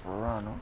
Toronto.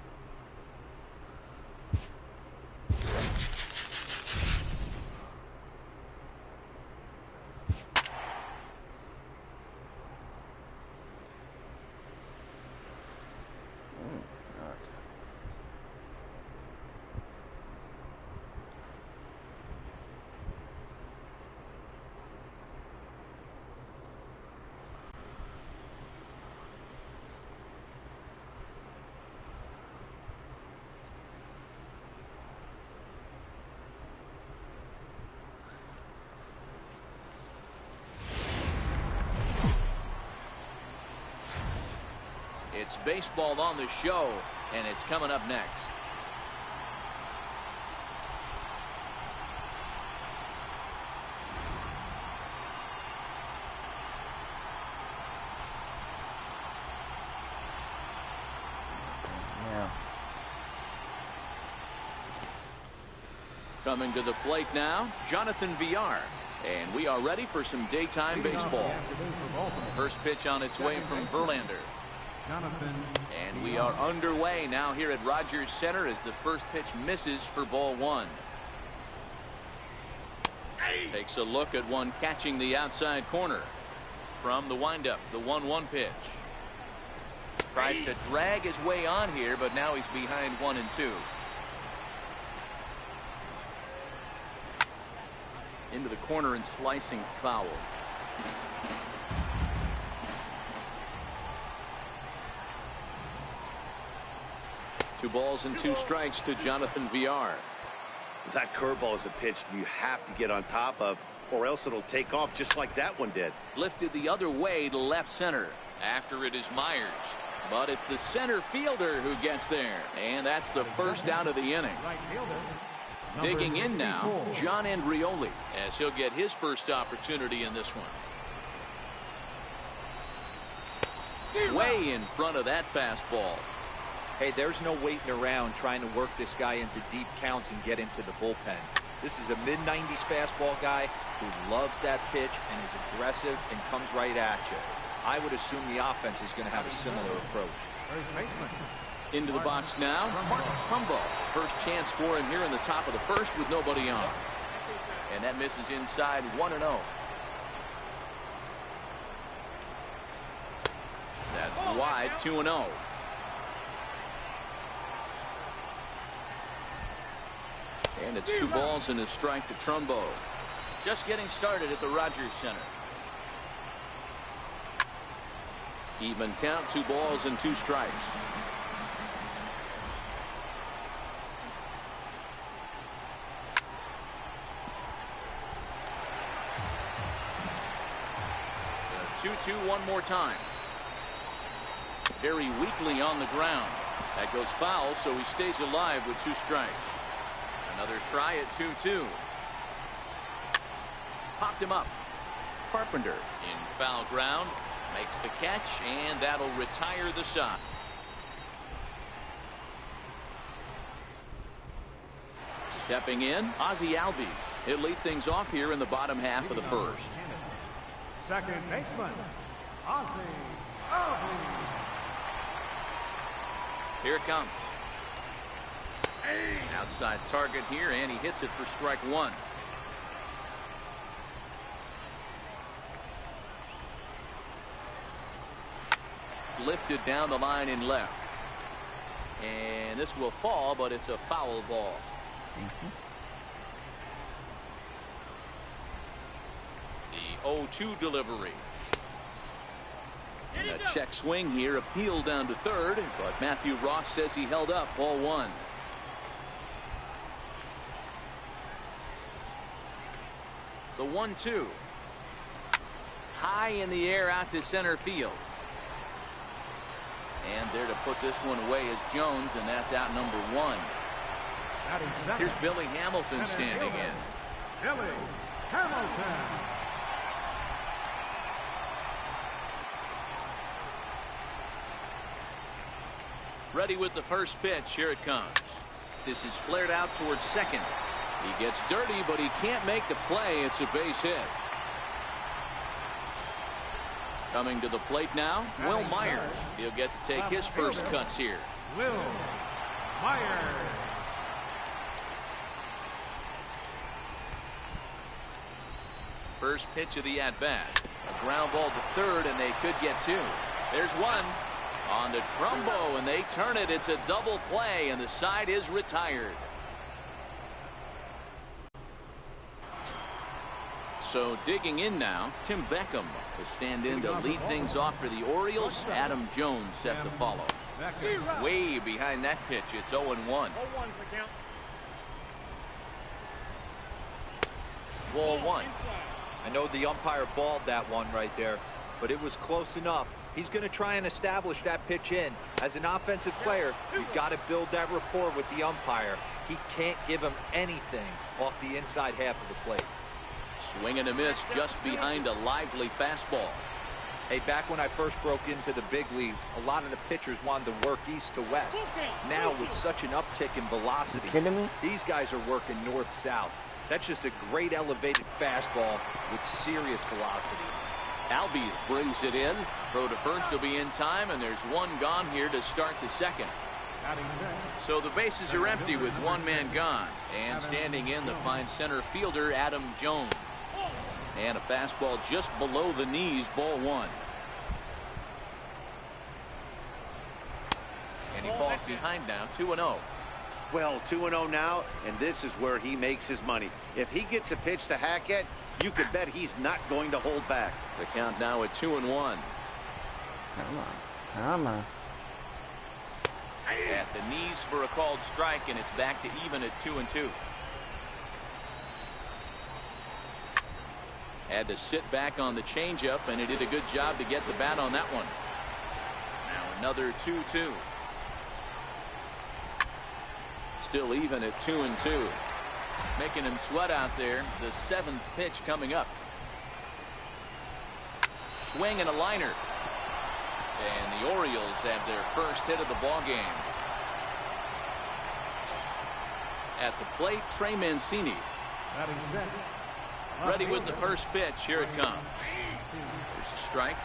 It's baseball on the show, and it's coming up next. Coming to the plate now, Jonathan Villar. And we are ready for some daytime baseball. First pitch on its way from Verlander. And we are underway now here at Rogers Center as the first pitch misses for ball one. Takes a look at one catching the outside corner. From the windup, the 1-1 pitch. Tries to drag his way on here, but now he's behind 1-2. Into the corner and slicing foul. Two balls and two strikes to Jonathan Villar. That curveball is a pitch you have to get on top of, or else it'll take off just like that one did. Lifted the other way to left center. After it is Myers. But it's the center fielder who gets there. And that's the first out of the inning. Digging in now, John Andrioli, as he'll get his first opportunity in this one. Way in front of that fastball. Hey, there's no waiting around trying to work this guy into deep counts and get into the bullpen. This is a mid-90s fastball guy who loves that pitch and is aggressive and comes right at you. I would assume the offense is going to have a similar approach. Into the box now, Trumbo. First chance for him here in the top of the first with nobody on. And that misses inside 1-0. That's wide, 2-0. And it's 2 balls and a strike to Trumbo. Just getting started at the Rogers Center. Even count, 2 balls and 2 strikes. The 2-2 one more time. Very weakly on the ground. That goes foul, so he stays alive with 2 strikes. Another try at 2-2. Popped him up. Carpenter in foul ground. Makes the catch, and that'll retire the side. Stepping in, Ozzie Albies. He'll lead things off here in the bottom half of the first. Second baseman, Ozzie Albies. Here it comes. Outside target here, and he hits it for strike 1. Lifted down the line in left. And this will fall, but it's a foul ball. The 0-2 delivery. And a check swing here, appealed down to third, but Matthew Ross says he held up ball 1. The 1-2. High in the air out to center field. And there to put this one away is Jones, and that's out number 1. Here's Billy Hamilton standing in. Billy Hamilton. Ready with the first pitch. Here it comes. This is flared out towards second. He gets dirty, but he can't make the play. It's a base hit. Coming to the plate now, Will Myers. He'll get to take his first cuts here. Will Myers. First pitch of the at-bat. A ground ball to third, and they could get two. There's one on the Trumbo, and they turn it. It's a double play, and the side is retired. So digging in now, Tim Beckham will stand in to lead things off for the Orioles. Adam Jones set to follow. Way behind that pitch. It's 0-1. Ball one. I know the umpire balled that one right there, but it was close enough. He's going to try and establish that pitch in. As an offensive player, you've got to build that rapport with the umpire. He can't give him anything off the inside half of the plate. Swing and a miss just behind a lively fastball. Hey, back when I first broke into the big leagues, a lot of the pitchers wanted to work east to west. Now, with such an uptick in velocity, these guys are working north-south. That's just a great elevated fastball with serious velocity. Albies brings it in. Throw to first will be in time, and there's one gone here to start the second. So the bases are empty with one man gone. And standing in the fine center fielder, Adam Jones. And a fastball just below the knees, ball one. And he falls behind now, 2-0. Well, 2-0 now, and this is where he makes his money. If he gets a pitch to hack at, you could bet he's not going to hold back. The count now at 2-1. Come on. Come on. At the knees for a called strike, and it's back to even at 2-2. Had to sit back on the changeup, and he did a good job to get the bat on that one. Now another 2-2. Still even at 2-2. Making him sweat out there. The seventh pitch coming up. Swing and a liner. And the Orioles have their first hit of the ball game. At the plate, Trey Mancini. Ready with the first pitch. Here it comes. There's a strike.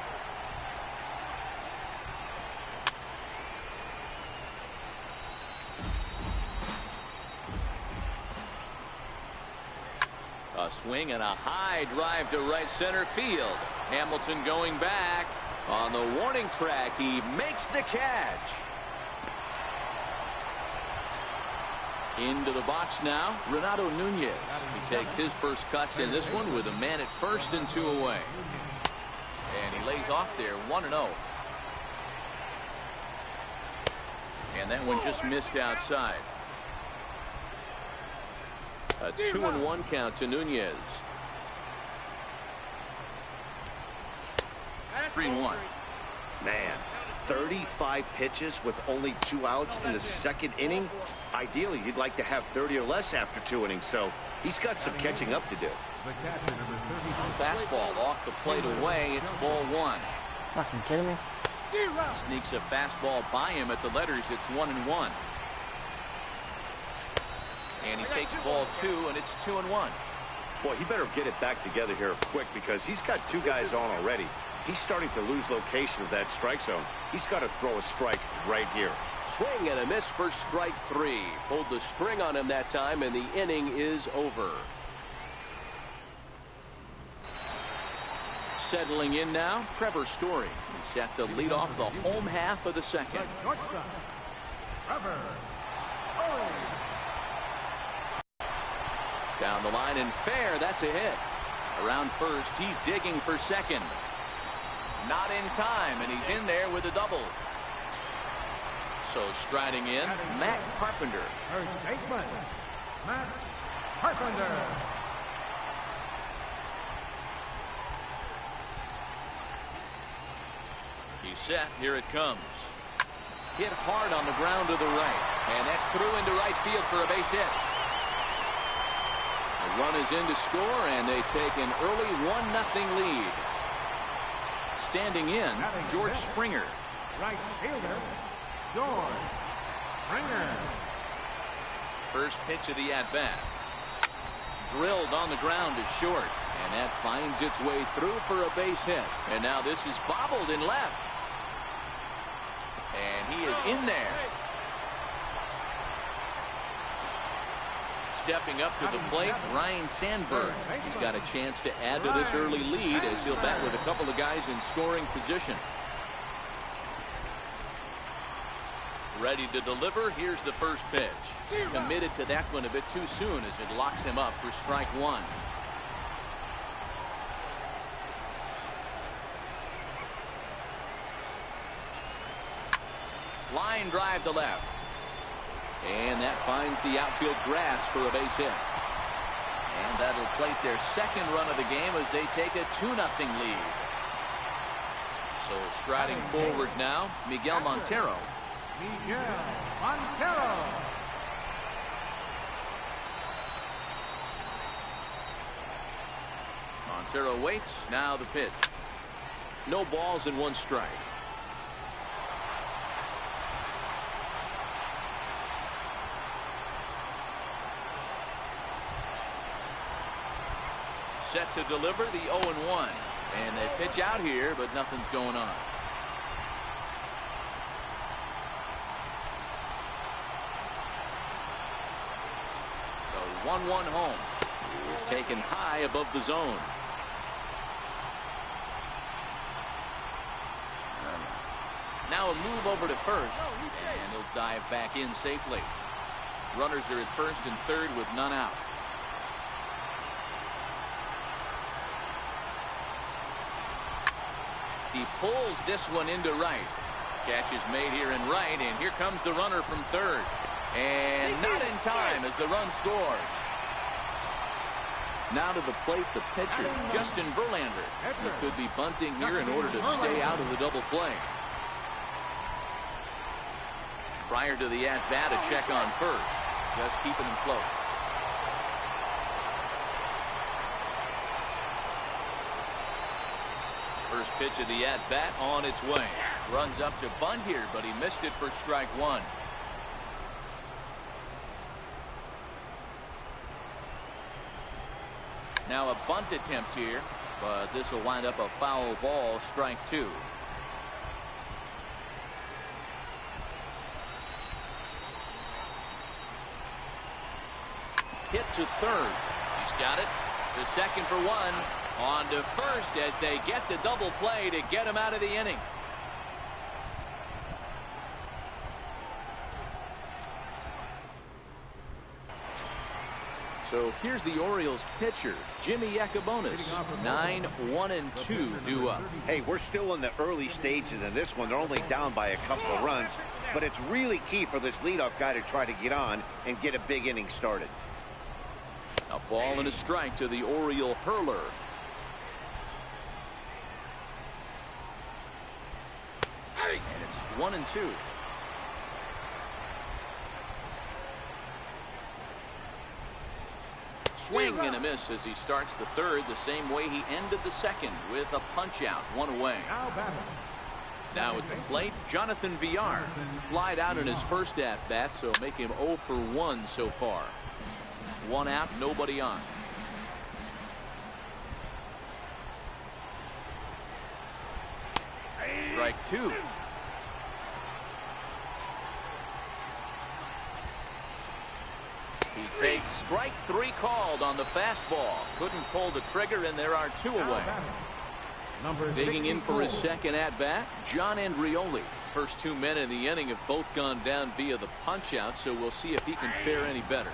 A swing and a high drive to right center field. Hamilton going back on the warning track. He makes the catch. Into the box now, Renato Nunez. He takes his first cuts in this one with a man at first and two away. And he lays off there, 1-0. And that one just missed outside. A 2-1 count to Nunez. 3-1. Man, 35 pitches with only 2 outs in the second inning. Ideally, you'd like to have 30 or less after 2 innings, so he's got some catching up to do. Fastball off the plate away. It's ball one. Fucking kidding me? Sneaks a fastball by him at the letters. It's 1-1. And he takes ball two, and it's 2-1. Boy, he better get it back together here quick because he's got 2 guys on already. He's starting to lose location of that strike zone. He's got to throw a strike right here. Swing and a miss for strike 3. Pulled the string on him that time, and the inning is over. Settling in now, Trevor Story. He's set to lead off the home half of the second. Down the line and fair. That's a hit. Around first, he's digging for second. Not in time, and he's in there with a double. So striding in, Matt Carpenter. First baseman, Matt Carpenter. He's set. Here it comes. Hit hard on the ground to the right. And that's through into right field for a base hit. The run is in to score, and they take an early 1-0 lead. Standing in, George Springer. Right fielder, George Springer. First pitch of the at-bat. Drilled on the ground to short, and that finds its way through for a base hit. And now this is bobbled in left. And he is in there. Stepping up to the plate, Ryan Sandberg. He's got a chance to add to this early lead as he'll bat with a couple of guys in scoring position. Ready to deliver. Here's the first pitch. Committed to that one a bit too soon as it locks him up for strike one. Line drive to left. And that finds the outfield grass for a base hit. And that'll plate their second run of the game as they take a 2-0 lead. So striding forward now, Miguel Montero. Miguel Montero. Montero waits. Now the pitch. No balls and one strike. Set to deliver the 0-1. And they pitch out here, but nothing's going on. The 1-1 home is taken high above the zone. Now a move over to first, and he'll dive back in safely. Runners are at first and third with none out. He pulls this one into right. Catch is made here in right, and here comes the runner from third. And not in time as the run scores. Now to the plate, the pitcher, Justin Verlander. He could be bunting here in order to stay out of the double play. Prior to the at-bat, a check on first. Just keeping him close. First pitch of the at-bat on its way. Runs up to bunt here, but he missed it for strike one. Now a bunt attempt here, but this will wind up a foul ball, strike two. Hit to third. He's got it. To second for one. On to first as they get the double play to get him out of the inning. So here's the Orioles pitcher, Jimmy Yacabonis. 9-1-2 due up. Hey, we're still in the early stages in this one. They're only down by a couple of runs, but it's really key for this leadoff guy to try to get on and get a big inning started. A ball and a strike to the Oriole hurler. And it's 1-2. Swing and a miss as he starts the third the same way he ended the second with a punch out, one away. Now at the plate, Jonathan Villar. Flied out in his first at bat, so make him 0 for 1 so far. One out, nobody on. Strike two. He takes strike three called on the fastball. Couldn't pull the trigger, and there are two away. Digging in for his second at-bat, John Andrioli. First two men in the inning have both gone down via the punch-out, so we'll see if he can fare any better.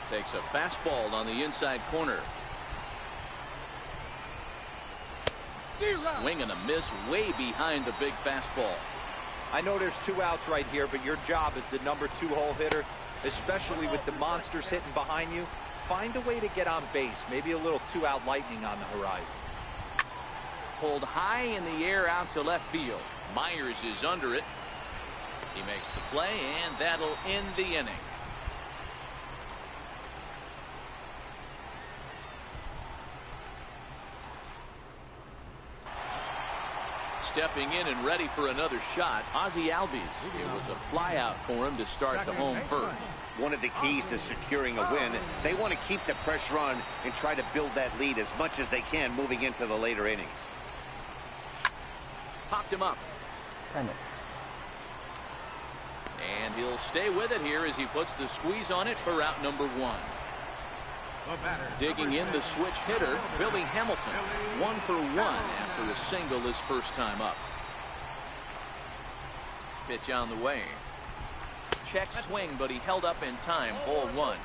Takes a fastball on the inside corner. Swing and a miss way behind the big fastball. I know there's two outs right here, but your job as the number 2 hole hitter, especially with the monsters hitting behind you, find a way to get on base. Maybe a little 2-out lightning on the horizon. Pulled high in the air out to left field. Myers is under it. He makes the play, and that'll end the inning. Stepping in and ready for another shot, Ozzie Albies. It was a flyout for him to start the home first. One of the keys to securing a win, they want to keep the pressure on and try to build that lead as much as they can moving into the later innings. Popped him up. Pennant. And he'll stay with it here as he puts the squeeze on it for out number 1. The batter. Digging in the switch hitter, Billy Hamilton. 1 for 1 after a single his first time up. Pitch on the way. Check swing, but he held up in time. Ball 1.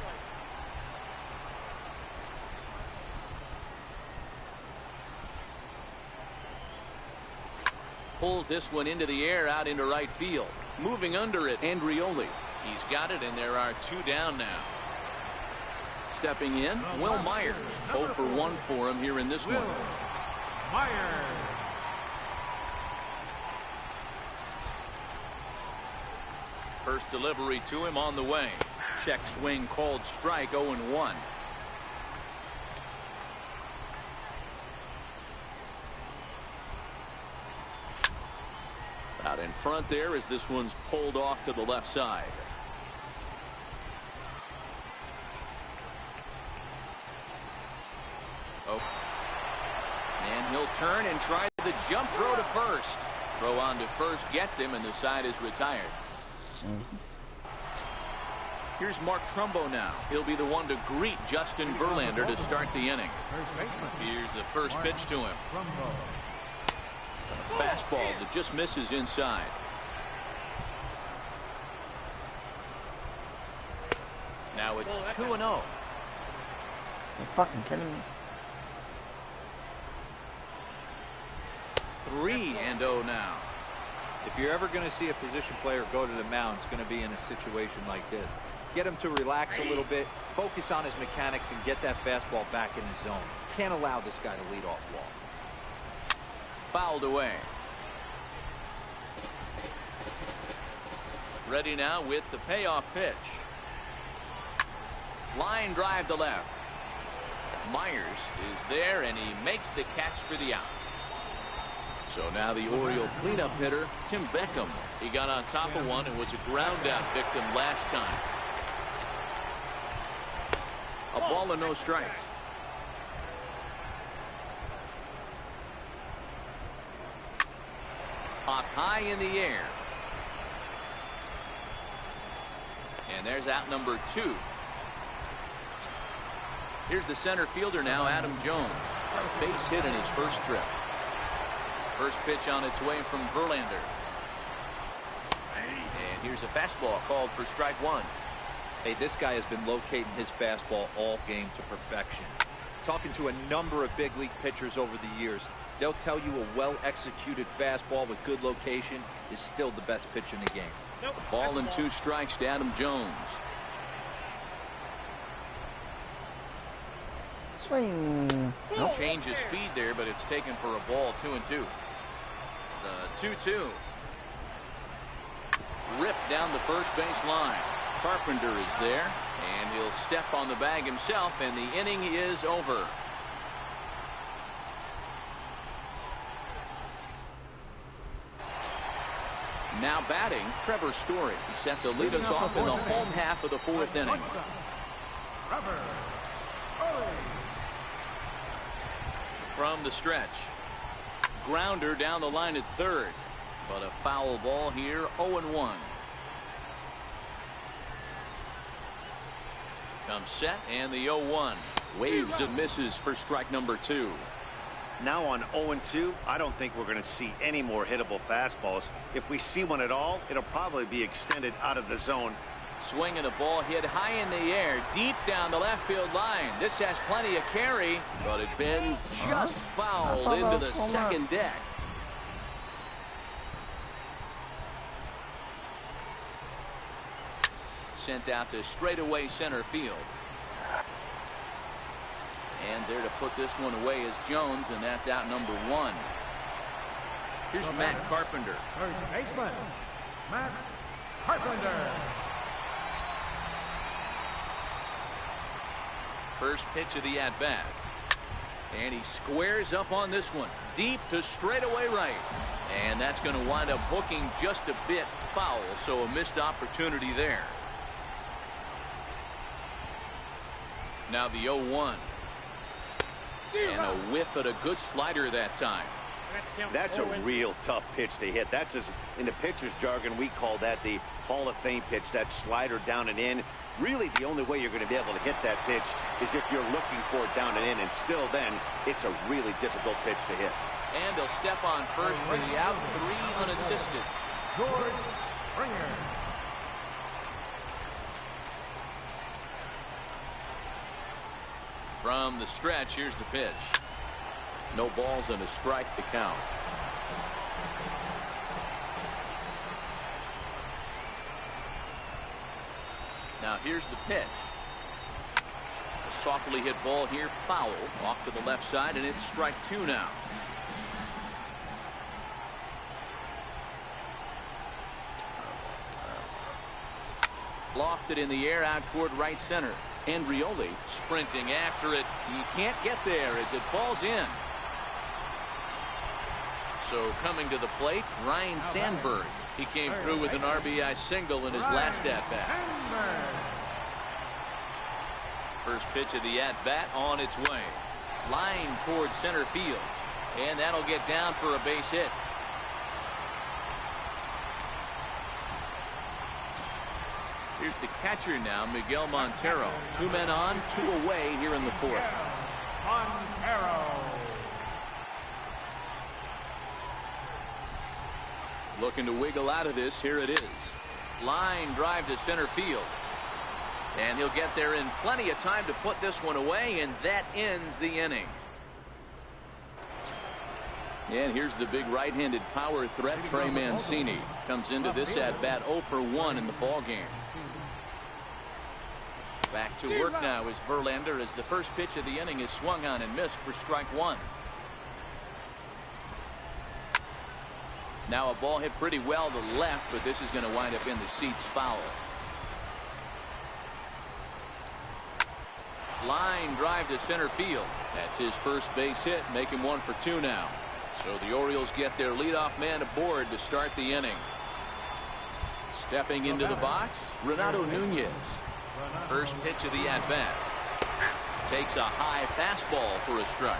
Pulls this one into the air out into right field. Moving under it, Andrioli. He's got it, and there are 2 down now. Stepping in, Will Myers. 0 for 1 for him here in this one. Myers. First delivery to him on the way. Check swing called strike. 0-1. Out in front there as this one's pulled off to the left side. Oh. And he'll turn and try the jump throw to first. Throw on to first gets him, and the side is retired. Here's Mark Trumbo now. He'll be the one to greet Justin Verlander to start the inning. Here's the first pitch to him. Fastball that just misses inside. Now it's 2-0. You're fucking kidding me. 3-0 now. If you're ever going to see a position player go to the mound, it's going to be in a situation like this. Get him to relax a little bit, focus on his mechanics, and get that fastball back in his zone. Can't allow this guy to lead off walk. Fouled away. Ready now with the payoff pitch. Line drive to left. Myers is there, and he makes the catch for the out. So now the Oriole cleanup hitter, Tim Beckham. He got on top of one and was a ground out victim last time. A ball and no strikes. Up high in the air. And there's out number 2. Here's the center fielder now, Adam Jones. A base hit in his first trip. First pitch on its way from Verlander. And here's a fastball called for strike 1. Hey, this guy has been locating his fastball all game to perfection. Talking to a number of big league pitchers over the years, they'll tell you a well-executed fastball with good location is still the best pitch in the game. Ball and 2 strikes to Adam Jones. Swing. Nope. Change of speed there, but it's taken for a ball. 2-2. The 2-2. Ripped down the first base line. Carpenter is there, and he'll step on the bag himself, and the inning is over. Now batting, Trevor Story. He's set to lead us off in the home half of the 4th inning. From the stretch. Grounder down the line at third. But a foul ball here, 0-1. Comes set, and the 0-1. Waves and misses for strike number 2. Now on 0-2, I don't think we're going to see any more hittable fastballs. If we see one at all, it'll probably be extended out of the zone. Swing and a ball hit high in the air, deep down the left field line. This has plenty of carry, but it bends just foul into the second deck. Sent out to straightaway center field. And there to put this one away is Jones, and that's out number 1. Here's Matt Carpenter. First baseman, Matt Carpenter. First pitch of the at-bat. And he squares up on this one. Deep to straightaway right. And that's going to wind up hooking just a bit foul, so a missed opportunity there. Now the 0-1. And a whiff at a good slider that time. That's a real tough pitch to hit. That's in the pitcher's jargon, we call that the Hall of Fame pitch, that slider down and in. Really, the only way you're going to be able to hit that pitch is if you're looking for it down and in, and still then, it's a really difficult pitch to hit. And he'll step on first for the out, 3 unassisted. George Springer. From the stretch, here's the pitch. No balls and a strike to count. Now here's the pitch. A softly hit ball here, foul, off to the left side, and it's strike 2 now. Lofted in the air out toward right center. Andrioli sprinting after it. He can't get there as it falls in. So coming to the plate, Ryan Sandberg. He came through with an RBI single in his last at-bat. First pitch of the at-bat on its way. Line towards center field. And that'll get down for a base hit. Here's the catcher now, Miguel Montero. 2 men on, 2 away here in the 4th. Montero. Looking to wiggle out of this. Here it is. Line drive to center field. And he'll get there in plenty of time to put this one away, and that ends the inning. And here's the big right-handed power threat, Trey Mancini. Comes into this at-bat 0 for 1 in the ballgame. Back to work now is Verlander as the first pitch of the inning is swung on and missed for strike 1. Now a ball hit pretty well to the left, but this is going to wind up in the seats foul. Line drive to center field. That's his first base hit, making 1 for 2 now. So the Orioles get their leadoff man aboard to start the inning. Stepping into the box, Renato Nunez. First pitch of the at-bat. Takes a high fastball for a strike.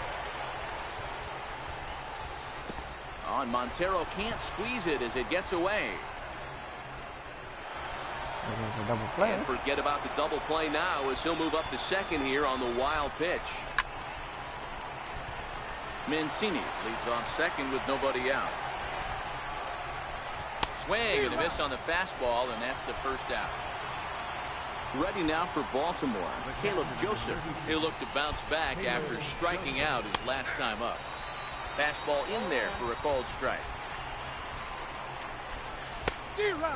And Montero can't squeeze it as it gets away. There's a double play. And forget about the double play now as he'll move up to second here on the wild pitch. Mancini leads off second with nobody out. Swing and a miss on the fastball, and that's the first out. Ready now for Baltimore. Caleb Joseph. He'll look to bounce back after striking out his last time up. Fastball in there for a called strike.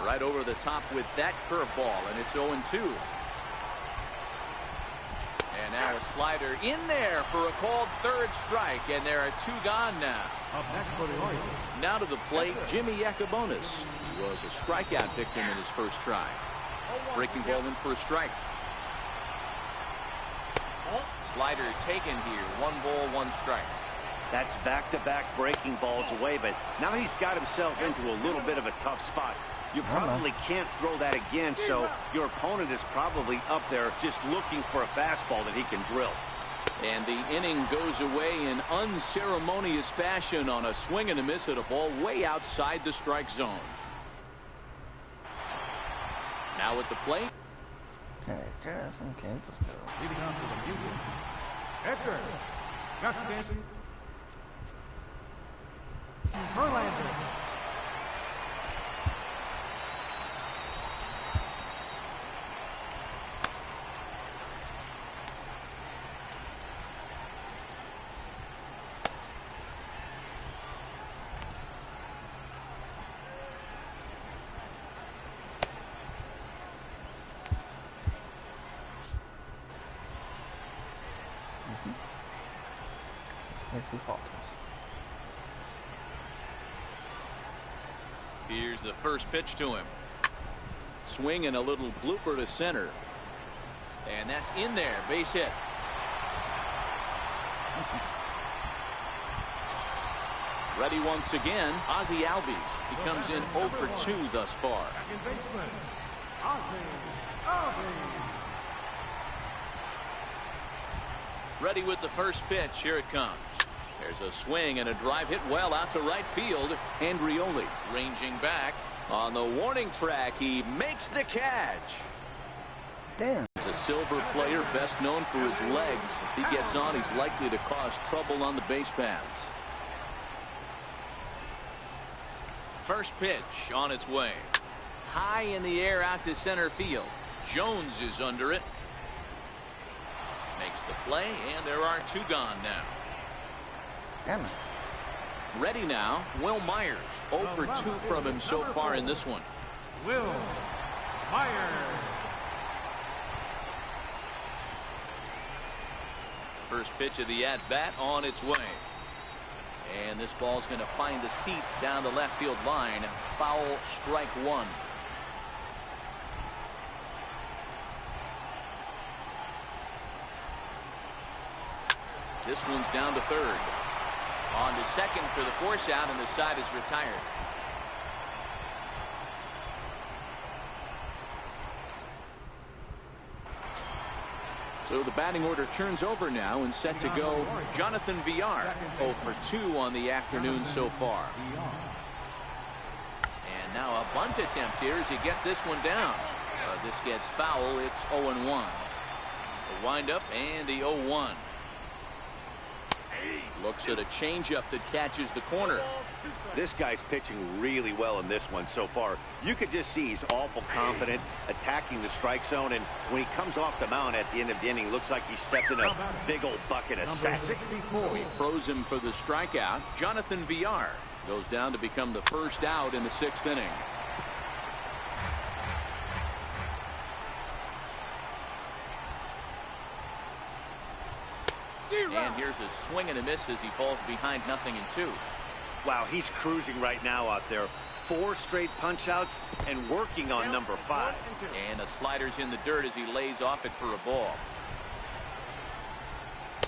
Right over the top with that curveball, and it's 0-2. And now a slider in there for a called third strike, and there are 2 gone now. Now to the plate, Jimmy Yacobonis. He was a strikeout victim in his first try. Breaking ball in for a strike. Slider taken here. 1 ball, 1 strike. That's back-to-back breaking balls away, but now he's got himself into a little bit of a tough spot. You probably can't throw that again, so your opponent is probably up there just looking for a fastball that he can drill. And the inning goes away in unceremonious fashion on a swing and a miss at a ball way outside the strike zone. Now at the plate. Okay, Justin, Kansas go. Leading on to the Union. Edgar. Justin Verlander. He falters. Here's the first pitch to him. Swing and a little blooper to center. And that's in there. Base hit. Ready once again. Ozzie Albies. He comes in 0 for 2 thus far. Second baseman, Ozzie Albies. Ready with the first pitch. Here it comes. There's a swing and a drive hit well out to right field. Andrioli ranging back on the warning track. He makes the catch. Damn. He's a silver player, best known for his legs. If he gets on, he's likely to cause trouble on the base paths. First pitch on its way. High in the air out to center field. Jones is under it. Makes the play, and there are two gone now. Damn it. Ready now, Will Myers. 0 for 2 from him so far in this one. Will Myers. First pitch of the at-bat on its way. And this ball's going to find the seats down the left field line. Foul, strike one. This one's down to third. On to second for the force out, and the side is retired. So the batting order turns over now and set to go. Jonathan Villar, 0 for 2 on the afternoon so far. And now a bunt attempt here as he gets this one down. This gets foul. It's 0-1. The windup and the 0-1. Looks at a changeup that catches the corner. This guy's pitching really well in this one so far. You could just see he's awful confident attacking the strike zone, and when he comes off the mound at the end of the inning, looks like he stepped in a big old bucket of sassy. So he froze him for the strikeout. Jonathan Villar goes down to become the first out in the 6th inning. And here's a swing and a miss as he falls behind 0-2. Wow, he's cruising right now out there. 4 straight punch outs and working on number 5. And the slider's in the dirt as he lays off it for a ball.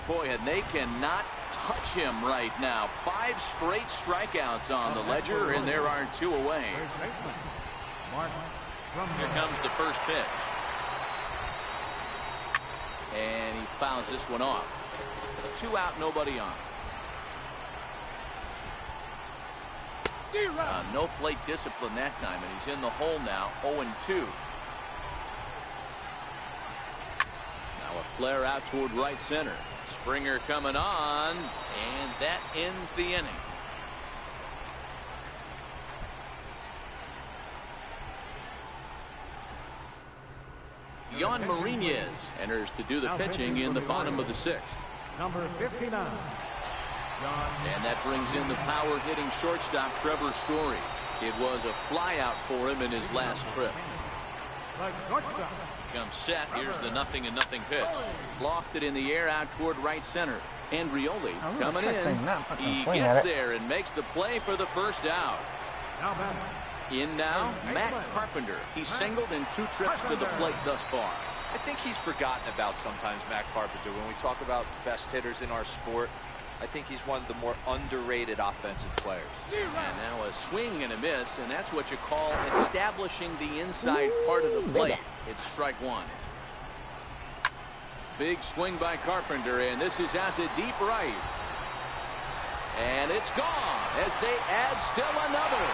Boy, and they cannot touch him right now. 5 straight strikeouts on the ledger, and there are 2 away. Here comes the first pitch. And he fouls this one off. 2 out, nobody on. No plate discipline that time, and he's in the hole now. 0-2. Now a flare out toward right center. Springer coming on, and that ends the inning. Jan Marinez enters to do the pitching in the bottom of the 6th. Number 59. And that brings in the power-hitting shortstop Trevor Story. It was a flyout for him in his last trip. Comes set. Here's the 0-0 pitch. Lofted in the air out toward right center. Andrioli coming in. He gets there and makes the play for the first out. In now, Matt Carpenter. He's singled in 2 trips to the plate thus far. I think he's forgotten about sometimes, Matt Carpenter. When we talk about best hitters in our sport, I think he's one of the more underrated offensive players. And now a swing and a miss, and that's what you call establishing the inside part of the plate. It's strike one. Big swing by Carpenter, and this is out to deep right. And it's gone as they add still another.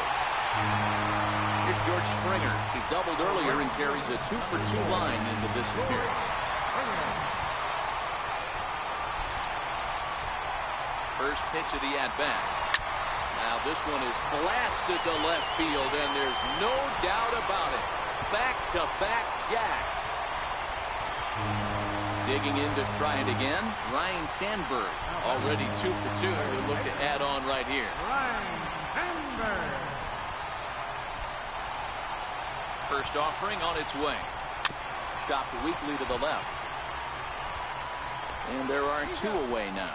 Here's George Springer. He doubled earlier and carries a 2-for-2 line into this appearance. First pitch of the at-bat. Now this one is blasted to left field, and there's no doubt about it. Back-to-back jacks. Digging in to try it again, Ryan Sandberg. Already 2 for 2. He'll look to add on right here. Ryan Sandberg. First offering on its way. Chopped weakly to the left. And there are 2 away now.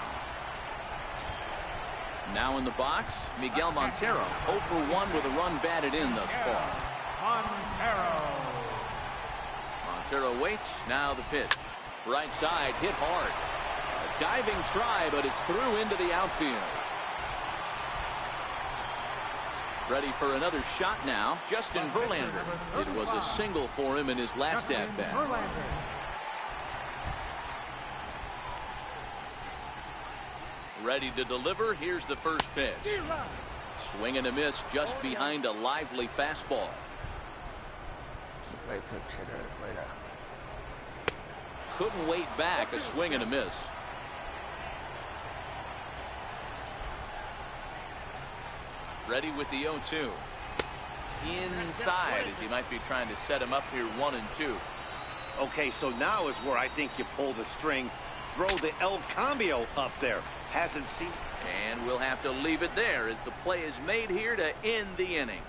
Now in the box, Miguel Montero. 0 for 1 with a run batted in thus far. Montero waits. Now the pitch. Right side, hit hard. A diving try, but it's through into the outfield. Ready for another shot now, Justin Verlander. It was a single for him in his last at-bat. Ready to deliver. Here's the first pitch. Swing and a miss just behind a lively fastball. Keep right pitch hitters later. Couldn't wait back. A swing and a miss. Ready with the 0-2. Inside as he might be trying to set him up here 1-2. Okay, so now is where I think you pull the string. Throw the El Cambio up there. Hasn't seen. And we'll have to leave it there as the play is made here to end the inning.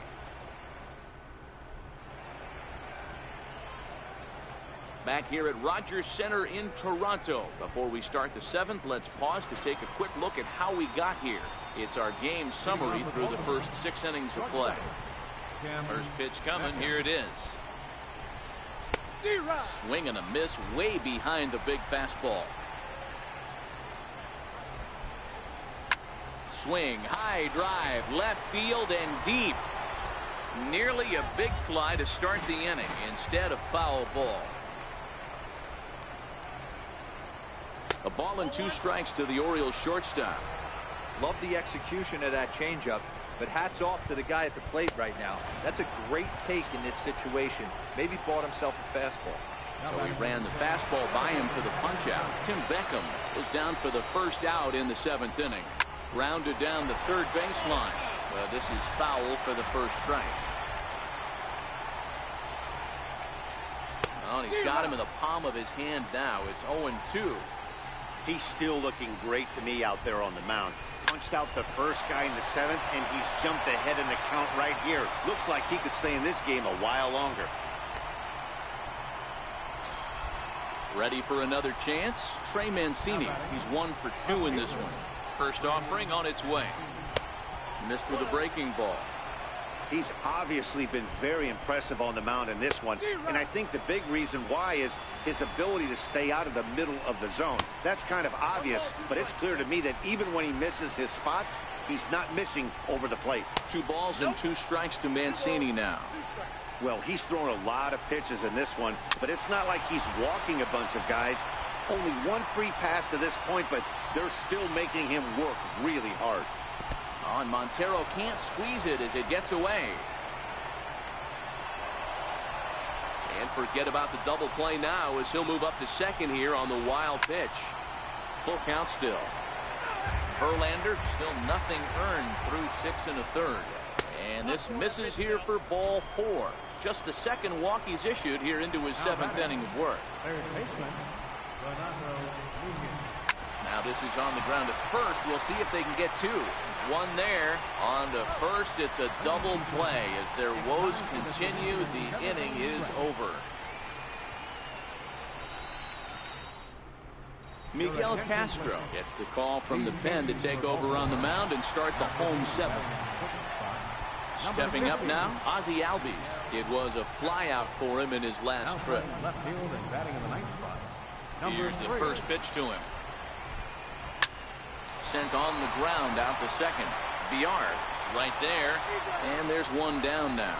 Back here at Rogers Center in Toronto. Before we start the 7th, let's pause to take a quick look at how we got here. It's our game summary through the first 6 innings of play. First pitch coming. Here it is. Swing and a miss way behind the big fastball. Swing, high drive, left field and deep. Nearly a big fly to start the inning. Instead, a foul ball. A ball and 2 strikes to the Orioles shortstop. Love the execution of that changeup, but hats off to the guy at the plate right now. That's a great take in this situation. Maybe bought himself a fastball. So he ran the fastball by him for the punch-out. Tim Beckham was down for the first out in the 7th inning. Grounded down the third baseline. This is foul for the first strike. Well, he's got him in the palm of his hand now. It's 0-2. He's still looking great to me out there on the mound. Punched out the first guy in the 7th, and he's jumped ahead in the count right here. Looks like he could stay in this game a while longer. Ready for another chance? Trey Mancini. He's 1 for 2 in this one. First offering on its way. Missed with a breaking ball. He's obviously been very impressive on the mound in this one, and I think the big reason why is his ability to stay out of the middle of the zone. That's kind of obvious, but it's clear to me that even when he misses his spots, he's not missing over the plate. 2 balls and 2 strikes to Mancini now. Well, he's thrown a lot of pitches in this one, but it's not like he's walking a bunch of guys. Only 1 free pass to this point, but they're still making him work really hard. And Montero can't squeeze it as it gets away. And forget about the double play now as he'll move up to second here on the wild pitch. Full count still. Verlander still nothing earned through 6 1/3. And this misses here for ball 4. Just the second walk he's issued here into his 7th inning of work. Now this is on the ground at first. We'll see if they can get 2. 1 there on to first. It's a double play as their woes continue. The inning is over. Miguel Castro gets the call from the pen to take over on the mound and start the home 7th. Stepping up now, Ozzie Albies. It was a flyout for him in his last trip. Here's the first pitch to him. Sent on the ground out to second. Villar right there, and there's 1 down now.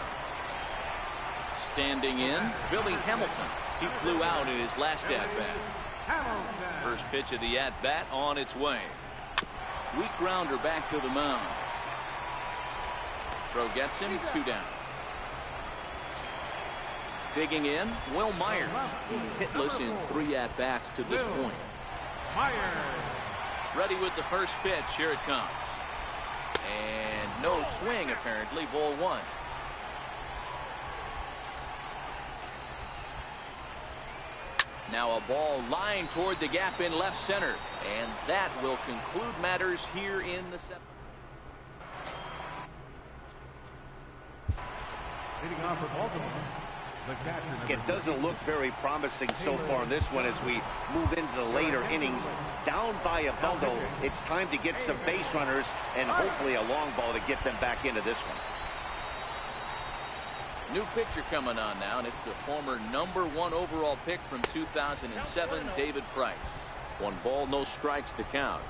Standing in, Billy Hamilton. He flew out in his last at-bat. First pitch of the at-bat on its way. Weak grounder back to the mound. Throw gets him, 2 down. Digging in, Will Myers. He's hitless in 3 at-bats to this point. Ready with the first pitch. Here it comes. And no swing, apparently. Ball 1. Now a ball lined toward the gap in left center. And that will conclude matters here in the 7th. Leading off for Baltimore, the catcher. It doesn't look very promising so far in this one as we move into the later innings. Down by a bundle, it's time to get some base runners and hopefully a long ball to get them back into this one. New pitcher coming on now, and it's the former #1 overall pick from 2007, David Price. 1 ball, no strikes to count.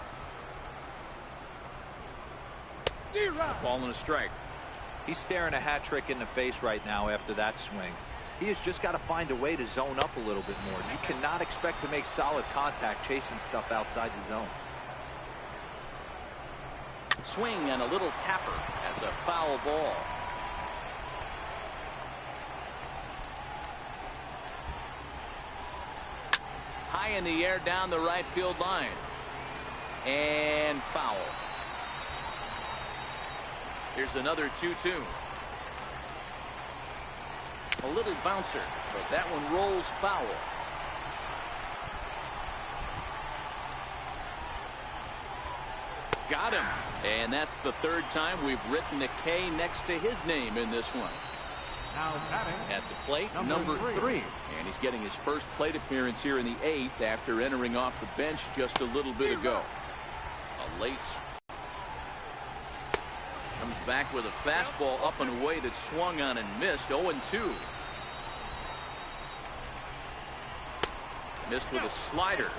Ball and a strike. He's staring a hat trick in the face right now after that swing. He has just got to find a way to zone up a little bit more. You cannot expect to make solid contact chasing stuff outside the zone. Swing and a little tapper. That's a foul ball. High in the air down the right field line. And foul. Here's another 2-2. A little bouncer, but that one rolls foul. Got him. And that's the third time we've written a K next to his name in this one. Now batting at the plate, number three. And he's getting his first plate appearance here in the 8th after entering off the bench just a little bit ago. A late comes back with a fastball up and away that swung on and missed. 0-2. Missed with a slider.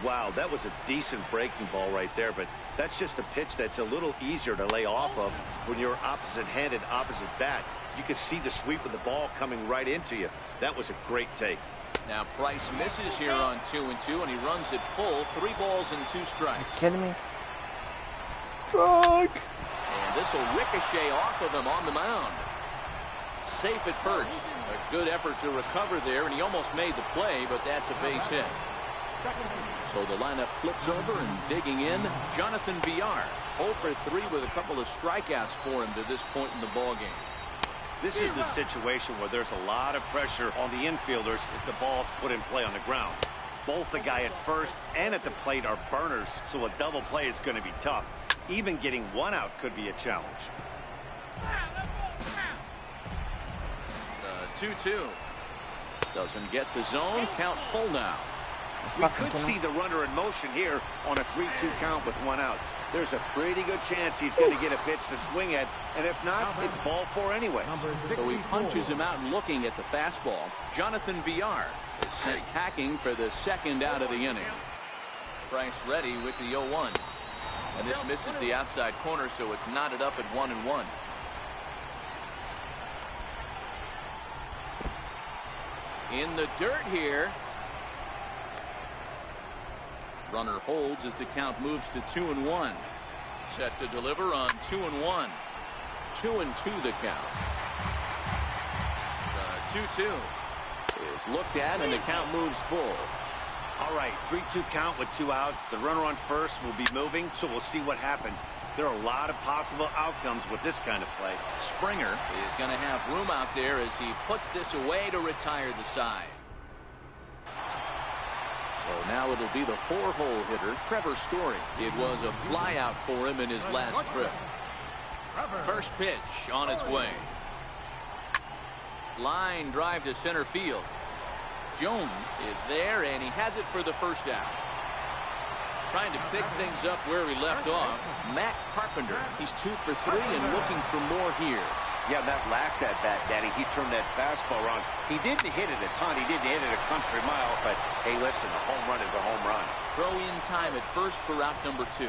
Wow, that was a decent breaking ball right there, but that's just a pitch that's a little easier to lay off of when you're opposite-handed, opposite bat. You can see the sweep of the ball coming right into you. That was a great take. Now Price misses here on 2-2, and he runs it full. 3 balls and 2 strikes. Are you kidding me? Strike! And this will ricochet off of him on the mound. Safe at first. A good effort to recover there, and he almost made the play, but that's a base hit. So the lineup flips over, and digging in, Jonathan Villar. 0 for 3 with a couple of strikeouts for him to this point in the ballgame. This is the situation where there's a lot of pressure on the infielders if the ball's put in play on the ground. Both the guy at first and at the plate are burners, so a double play is going to be tough. Even getting 1 out could be a challenge. 2-2. Doesn't get the zone. Count full now. We could see the runner in motion here on a 3-2 count with 1 out. There's a pretty good chance he's going to get a pitch to swing at, and if not, it's ball 4 anyways. So he punches him out looking at the fastball. Jonathan Villar is sent packing for the 2nd out of the inning. Price ready with the 0-1. And this misses the outside corner, so it's knotted up at 1-1. In the dirt here. Runner holds as the count moves to 2-1. Set to deliver on 2-1. 2-2 the count. The 2-2 is looked at, and the count moves full. All right, 3-2 count with 2 outs. The runner on first will be moving, so we'll see what happens. There are a lot of possible outcomes with this kind of play. Springer is going to have room out there as he puts this away to retire the side. So now it'll be the 4-hole hitter, Trevor Story. It was a flyout for him in his last trip. First pitch on its way. Line drive to center field. Jones is there, and he has it for the 1st out. Trying to pick things up where he left off. Matt Carpenter. He's 2 for 3 and looking for more here. Yeah, that last at-bat, Danny, he turned that fastball around. He didn't hit it a ton. He didn't hit it a country mile, but hey, listen, a home run is a home run. Throw in time at first for out number 2.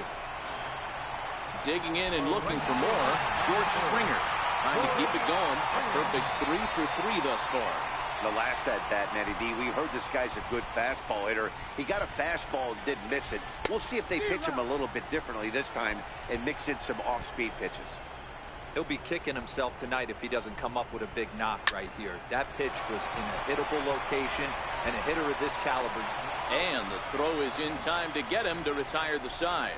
Digging in and looking for more, George Springer. Trying to keep it going. A perfect 3 for 3 thus far. The last at-bat, Natty D, we heard this guy's a good fastball hitter. He got a fastball and didn't miss it. We'll see if they pitch him a little bit differently this time and mix in some off-speed pitches. He'll be kicking himself tonight if he doesn't come up with a big knock right here. That pitch was in a hittable location, and a hitter of this caliber. And the throw is in time to get him to retire the side.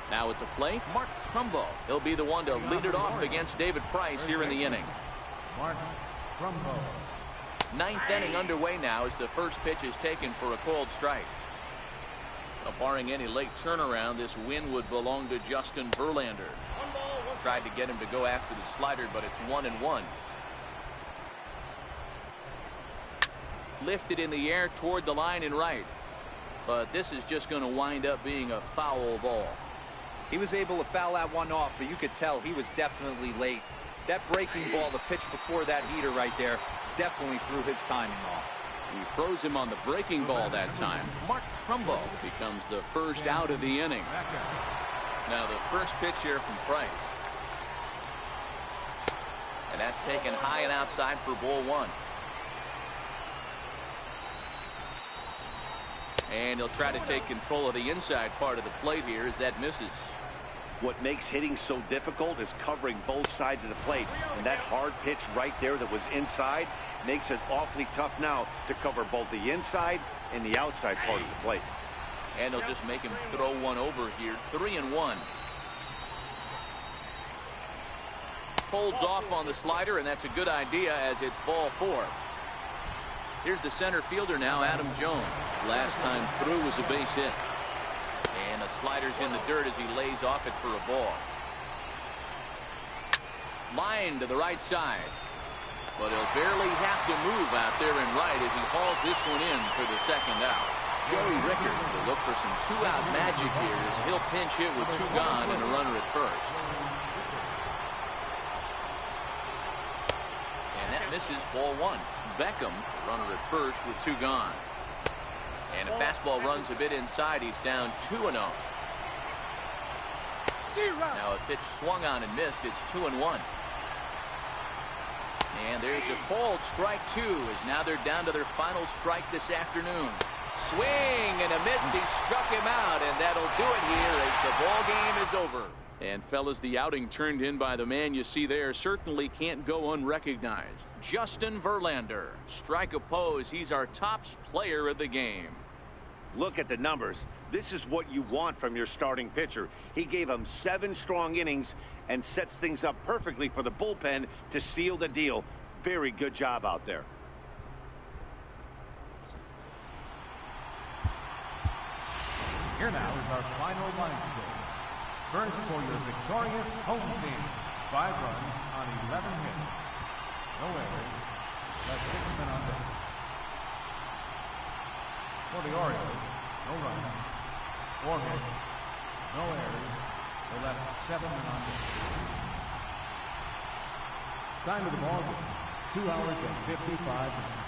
Now at the plate, Mark Trumbo. He'll be the one to lead it off against David Price here in the inning. Mark Trumbo. 9th inning underway now as the first pitch is taken for a called strike. Barring any late turnaround, this win would belong to Justin Verlander. Tried to get him to go after the slider, but it's 1-1. Lifted in the air toward the line and right. But this is just going to wind up being a foul ball. He was able to foul that one off, but you could tell he was definitely late. That breaking ball, the pitch before that heater right there, definitely threw his timing off. He throws him on the breaking ball that time. Mark Trumbo becomes the 1st out of the inning. Now the first pitch here from Price. And that's taken high and outside for ball 1. And he'll try to take control of the inside part of the plate here as that misses. What makes hitting so difficult is covering both sides of the plate. And that hard pitch right there that was inside makes it awfully tough now to cover both the inside and the outside part of the plate. And they'll just make him throw one over here. 3-1. Holds off on the slider, and that's a good idea as it's ball 4. Here's the center fielder now, Adam Jones. Last time through was a base hit. And the slider's in the dirt as he lays off it for a ball. Line to the right side. But he'll barely have to move out there in right as he hauls this one in for the second out. Joey Rickard will look for some two-out magic here as he'll pinch hit with 2 gone and a runner at first. And that misses, ball 1. Beckham, runner at first with 2 gone. And a fastball runs a bit inside. He's down 2-0. Now a pitch swung on and missed. It's 2-1. And there's a called strike 2 as now they're down to their final strike this afternoon. Swing and a miss. He struck him out, and that'll do it here as the ball game is over. And fellas, the outing turned in by the man you see there certainly can't go unrecognized. Justin Verlander. Strike oppose. He's our top player of the game. Look at the numbers. This is what you want from your starting pitcher. He gave him 7 strong innings and sets things up perfectly for the bullpen to seal the deal. Very good job out there. Here now is our final line score. First, for your victorious home team, 5 runs on 11 hits. No errors. Left 6 men on base. For the Orioles, no runs, 4 hits, no errors. They left 7 men on base. Time of the ball game, 2 hours and 55 minutes.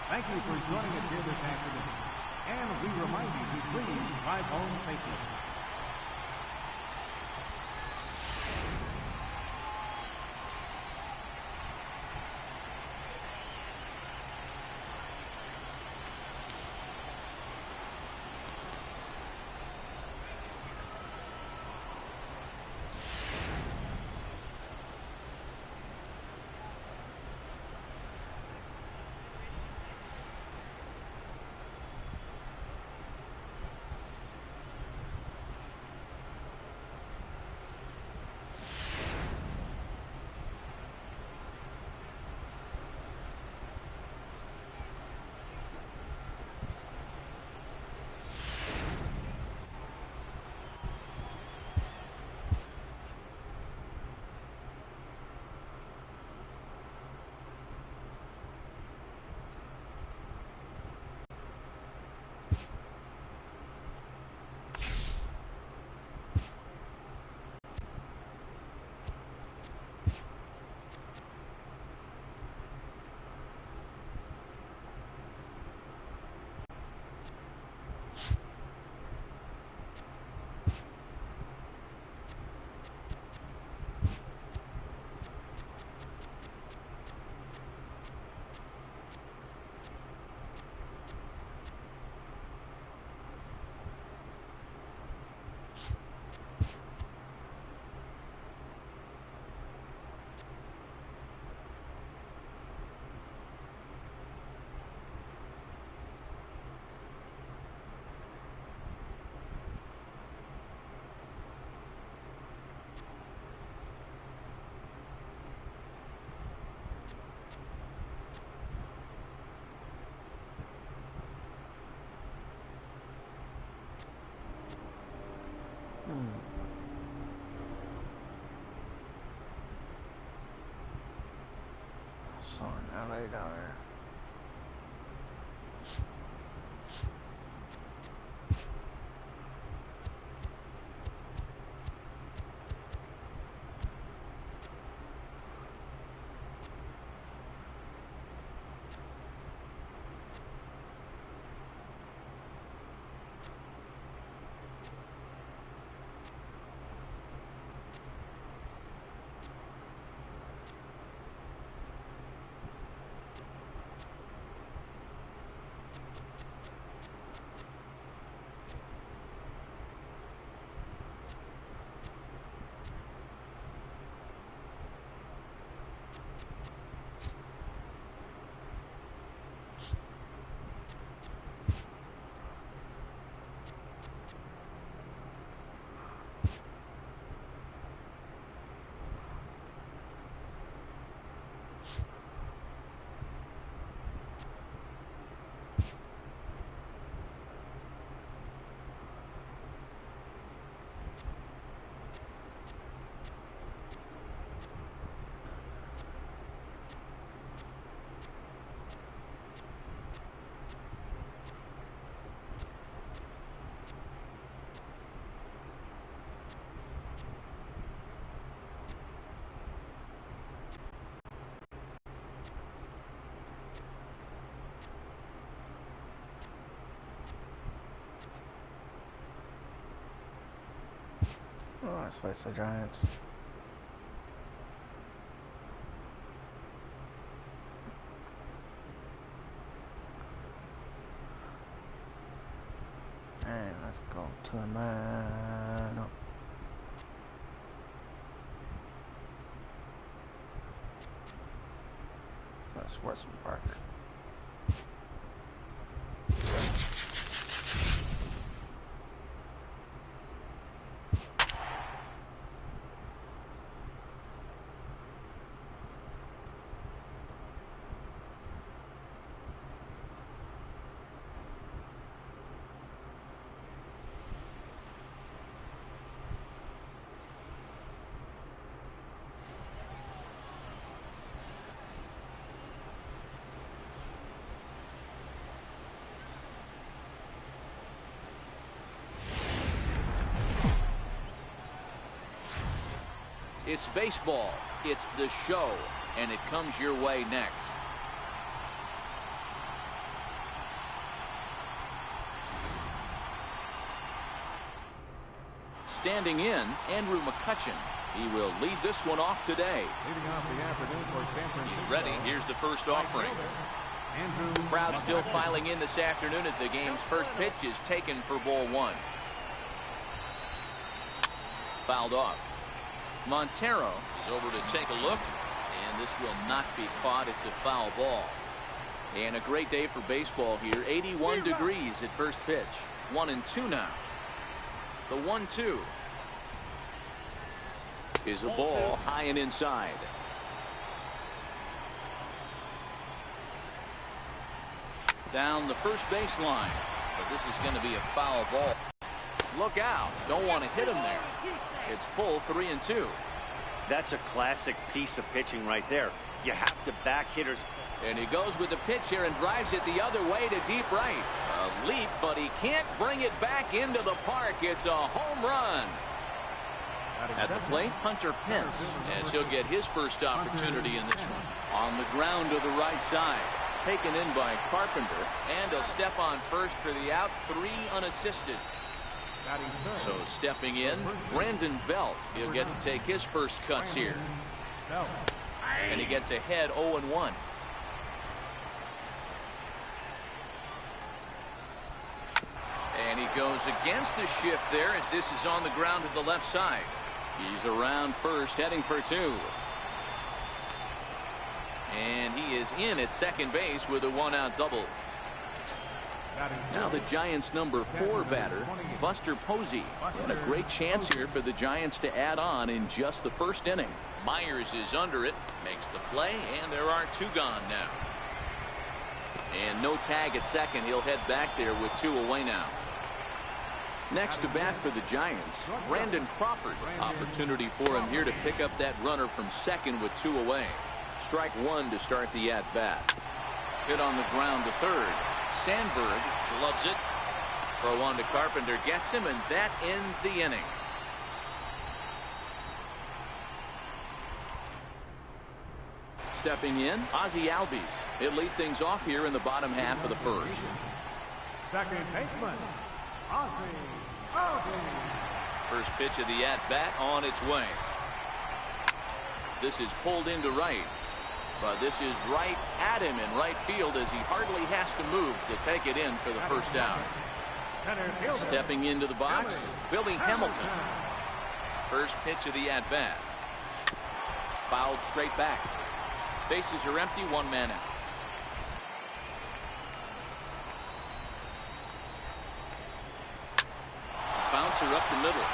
Thank you for joining us here this afternoon. And we remind you to please drive home safely. So now lay down there. Oh, let's face the Giants. And let's go to the man. No. That's Western Park. It's baseball. It's the show, and it comes your way next. Standing in, Andrew McCutcheon. He will lead this one off today. Leading off the afternoon for San Francisco. He's ready. Here's the first offering. Andrew Crowd still McCutcheon. filing in this afternoon as the game's first pitch is taken for ball one. Fouled off. Montero is over to take a look, and this will not be caught. It's a foul ball. And a great day for baseball here. 81 degrees at first pitch. 1-2 now. The 1-2 is a ball high and inside. Down the first baseline, but this is going to be a foul ball. Look out. Don't want to hit him there. It's full 3-2. That's a classic piece of pitching right there. You have to back hitters. And he goes with the pitch here and drives it the other way to deep right. A leap, but he can't bring it back into the park. It's a home run. At the plate, Hunter Pence, as he'll get his first opportunity in this one. On the ground to the right side. Taken in by Carpenter. And a step on first for the out. 3 unassisted. So stepping in, Brandon Belt. He'll get to take his first cuts here. And he gets ahead 0-1. And he goes against the shift there as this is on the ground to the left side. He's around first, heading for 2. And he is in at second base with a 1-out double. Now the Giants' number 4 batter, Buster Posey. And a great chance here for the Giants to add on in just the first inning. Myers is under it, makes the play, and there are 2 gone now. And no tag at second. He'll head back there with 2 away now. Next to bat for the Giants, Brandon Crawford. Opportunity for him here to pick up that runner from second with 2 away. Strike 1 to start the at-bat. Hit on the ground to third. Sandberg loves it. Throw on to Carpenter, gets him, and that ends the inning. Stepping in, Ozzie Albies. He'll lead things off here in the bottom half of the first. Second baseman, Ozzie Albies. First pitch of the at-bat on its way. This is pulled into right. But this is right at him in right field as he hardly has to move to take it in for the first out. Stepping into the box, Billy Hamilton. First pitch of the at-bat. Fouled straight back. Bases are empty, 1 man out. Bouncer up the middle.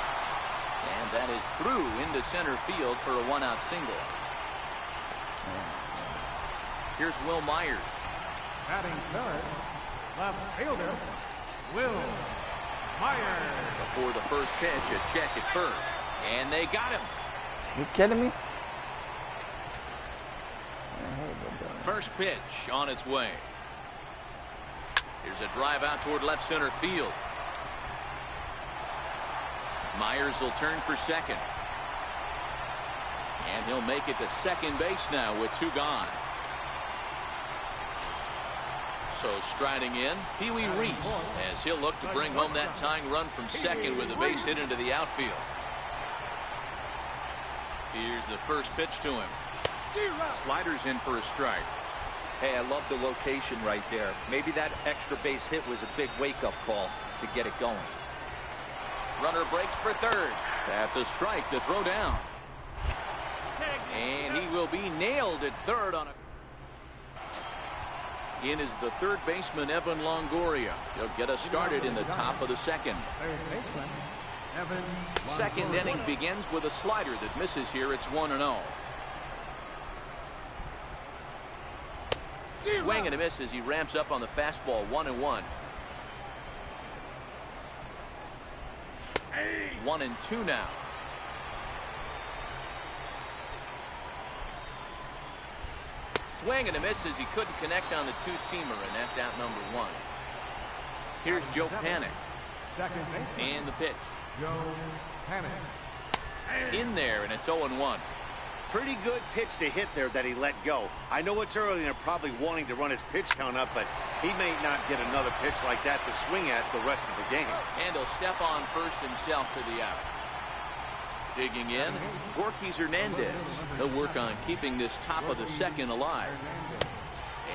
And that is through into center field for a 1-out single. Here's Will Myers. Batting third, left fielder, Will Myers. Before the first pitch, a check at first. And they got him. You kidding me? First pitch on its way. Here's a drive out toward left center field. Myers will turn for second. And he'll make it to second base now with 2 gone. So striding in, Pee Wee Reese, as he'll look to bring home that tying run from second with a base hit into the outfield. Here's the first pitch to him. Sliders in for a strike. Hey, I love the location right there. Maybe that extra base hit was a big wake-up call to get it going. Runner breaks for third. That's a strike to throw down. And he will be nailed at third on a... In is the third baseman, Evan Longoria. He'll get us started in the top of the second. Second inning begins with a slider that misses here. It's 1-0. Swing and a miss as he ramps up on the fastball. 1-1. 1-2 now. Swing and a miss as he couldn't connect on the two-seamer, and that's out number 1. Here's Joe Panic. And the pitch. Joe Panic. In there, and it's 0-1. Pretty good pitch to hit there that he let go. I know it's early and they're probably wanting to run his pitch count up, but he may not get another pitch like that to swing at the rest of the game. And he'll step on first himself for the out. Digging in, Gorky Hernandez. He'll work on keeping this top of the second alive.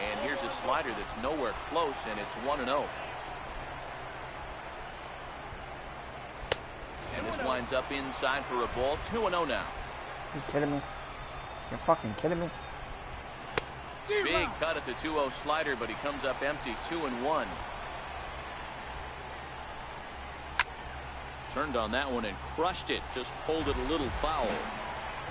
And here's a slider that's nowhere close, and it's 1-0. And this winds up inside for a ball. 2-0 now. You kidding me? You're fucking kidding me? Big cut at the 2-0 slider, but he comes up empty. 2-1. Turned on that one and crushed it. Just pulled it a little foul.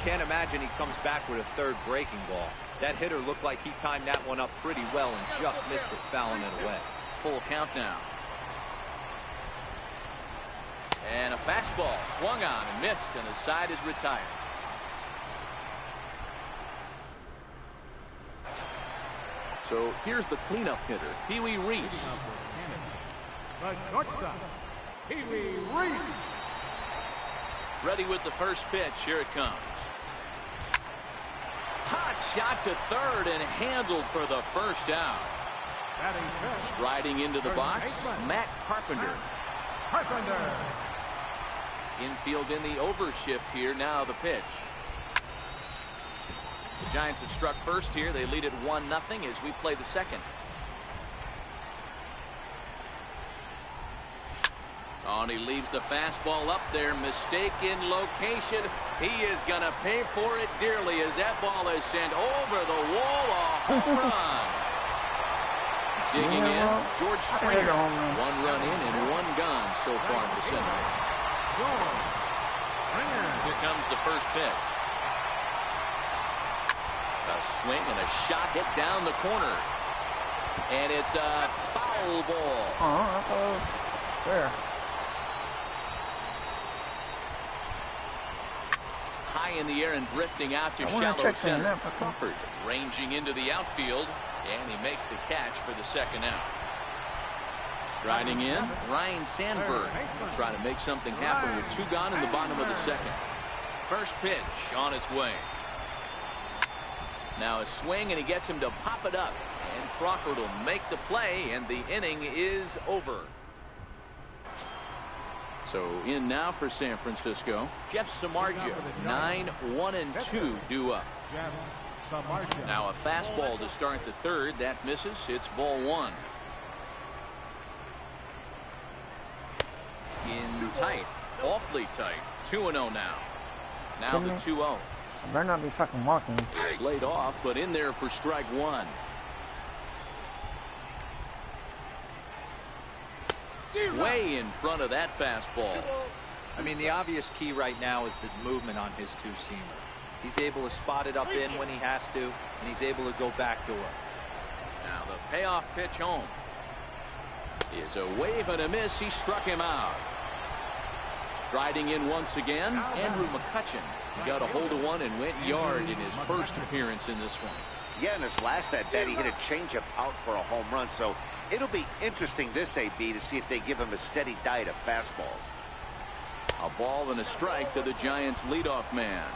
Can't imagine he comes back with a third breaking ball. That hitter looked like he timed that one up pretty well and just missed it, fouling it away. Full count now. And a fastball swung on and missed, and the side is retired. So here's the cleanup hitter, Pee Wee Reese. The shortstop, Pee Wee Reese. Ready with the first pitch. Here it comes. Hot shot to third and handled for the first out. Striding into the box, Matt Carpenter. Infield in the overshift here. Now the pitch. The Giants have struck first here. They lead at 1-0 as we play the second. Oh, and he leaves the fastball up there. Mistake in location. He is going to pay for it dearly as that ball is sent over the wall. A home run. Digging in, George Springer. 1 run in and 1 gone so far in the center. Here comes the first pitch. A swing and a shot hit down the corner. And it's a foul ball. Oh, that was fair. High in the air and drifting out to shallow center. Crawford ranging into the outfield, and he makes the catch for the second out. Striding in, Ryan Sandberg will try to make something happen with 2 gone in the bottom of the second. First pitch on its way. Now a swing, and he gets him to pop it up, and Crawford will make the play, and the inning is over. So in now for San Francisco, Jeff Samardzija, 9-1-2 due up. Now a fastball to start the third. That misses. It's ball 1. In tight, awfully tight. 2-0 now. Now the 2-0. I better not be fucking walking. It's laid off, but in there for strike 1. Way in front of that fastball. I mean, the obvious key right now is the movement on his two-seamer. He's able to spot it up in when he has to, and he's able to go backdoor. Now the payoff pitch home is a wave and a miss. He struck him out. Striding in once again, Andrew McCutchen. He got a hold of one and went yard in his first appearance in this one. Yeah, in his last at-bat, he hit a changeup out for a home run, so it'll be interesting this AB to see if they give him a steady diet of fastballs. A ball and a strike to the Giants' leadoff man.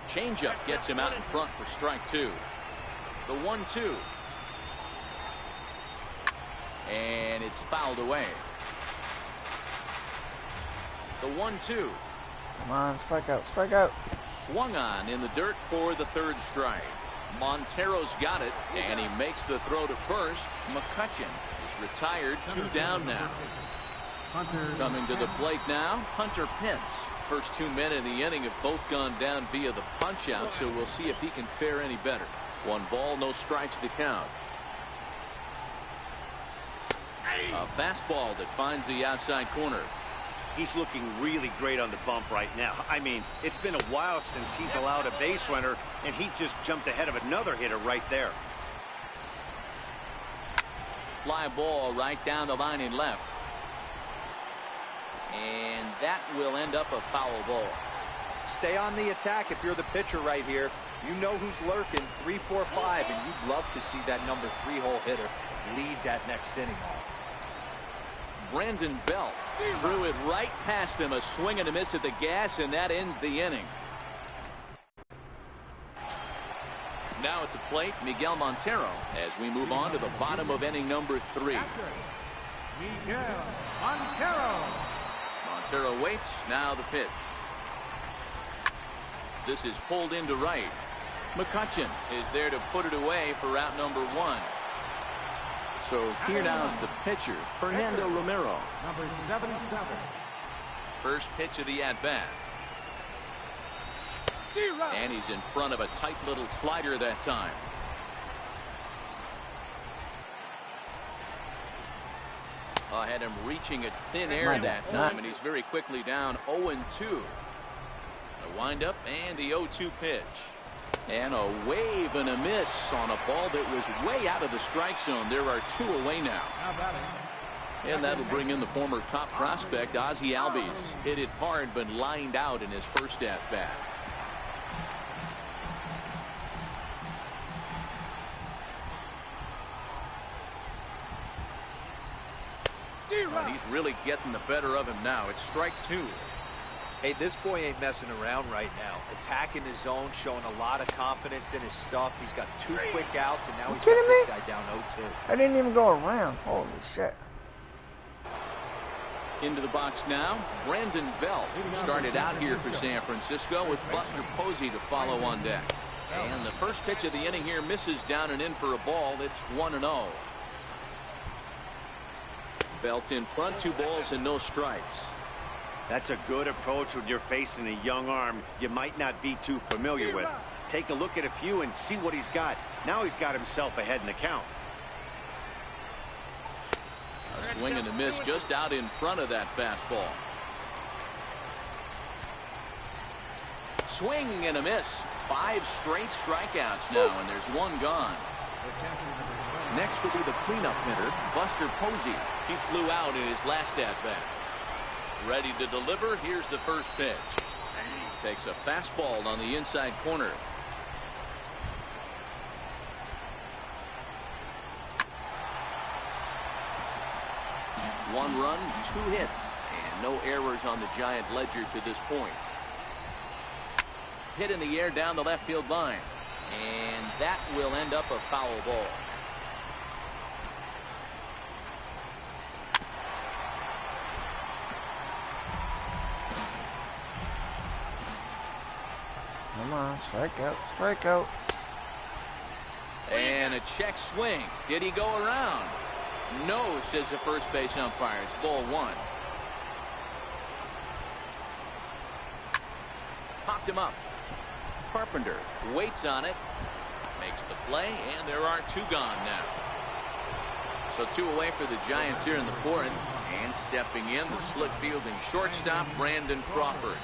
Changeup gets him out in front for strike 2. The 1-2. And it's fouled away. The 1-2. Come on, strike out, strike out. Swung on in the dirt for the third strike. Montero's got it, and he makes the throw to first. McCutchen is retired, 2 down now. Coming to the plate now, Hunter Pence. First 2 men in the inning have both gone down via the punch out, so we'll see if he can fare any better. 1 ball, no strikes to count. A fastball that finds the outside corner. He's looking really great on the bump right now. I mean, it's been a while since he's allowed a base runner, and he just jumped ahead of another hitter right there. Fly ball right down the line in left. And that will end up a foul ball. Stay on the attack if you're the pitcher right here. You know who's lurking, 3, 4, 5, and you'd love to see that number 3-hole hitter lead that next inning off. Brandon Belt threw it right past him, a swing and a miss at the gas, and that ends the inning. Now at the plate, Miguel Montero, as we move on to the bottom of inning number 3. Miguel Montero. Montero waits, now the pitch. This is pulled into right. McCutchen is there to put it away for out number 1. So here now is the pitcher, Fernando Romero. Number 77. First pitch of the at-bat. And he's in front of a tight little slider that time. I had him reaching at thin air that time, and he's very quickly down 0-2. The windup and the 0-2 pitch. And a wave and a miss on a ball that was way out of the strike zone. There are 2 away now. And that'll bring in the former top prospect, Ozzie Albies. Hit it hard, but lined out in his first at-bat. And he's really getting the better of him now. It's strike 2. Hey, this boy ain't messing around right now. Attacking his zone, showing a lot of confidence in his stuff. He's got 2 quick outs, and now he's got this guy down 0-2. I didn't even go around. Holy shit. Into the box now, Brandon Belt, who started out here for San Francisco with Buster Posey to follow on deck. And the first pitch of the inning here misses down and in for a ball. That's 1-0. Belt in front, 2 balls and no strikes. That's a good approach when you're facing a young arm you might not be too familiar with. Take a look at a few and see what he's got. Now he's got himself ahead in the count. A swing and a miss just out in front of that fastball. Swing and a miss. 5 straight strikeouts now, and there's 1 gone. Next will be the cleanup hitter, Buster Posey. He flew out in his last at-bat. Ready to deliver. Here's the first pitch. Takes a fastball on the inside corner. One run, 2 hits, and no errors on the Giant ledger to this point. Hit in the air down the left field line, and that will end up a foul ball. Come on, strike out, strike out. And a check swing. Did he go around? No, says the first base umpire. It's ball 1. Popped him up. Carpenter waits on it. Makes the play, and there are 2 gone now. So 2 away for the Giants here in the 4th. And stepping in, the slick fielding shortstop, Brandon Crawford.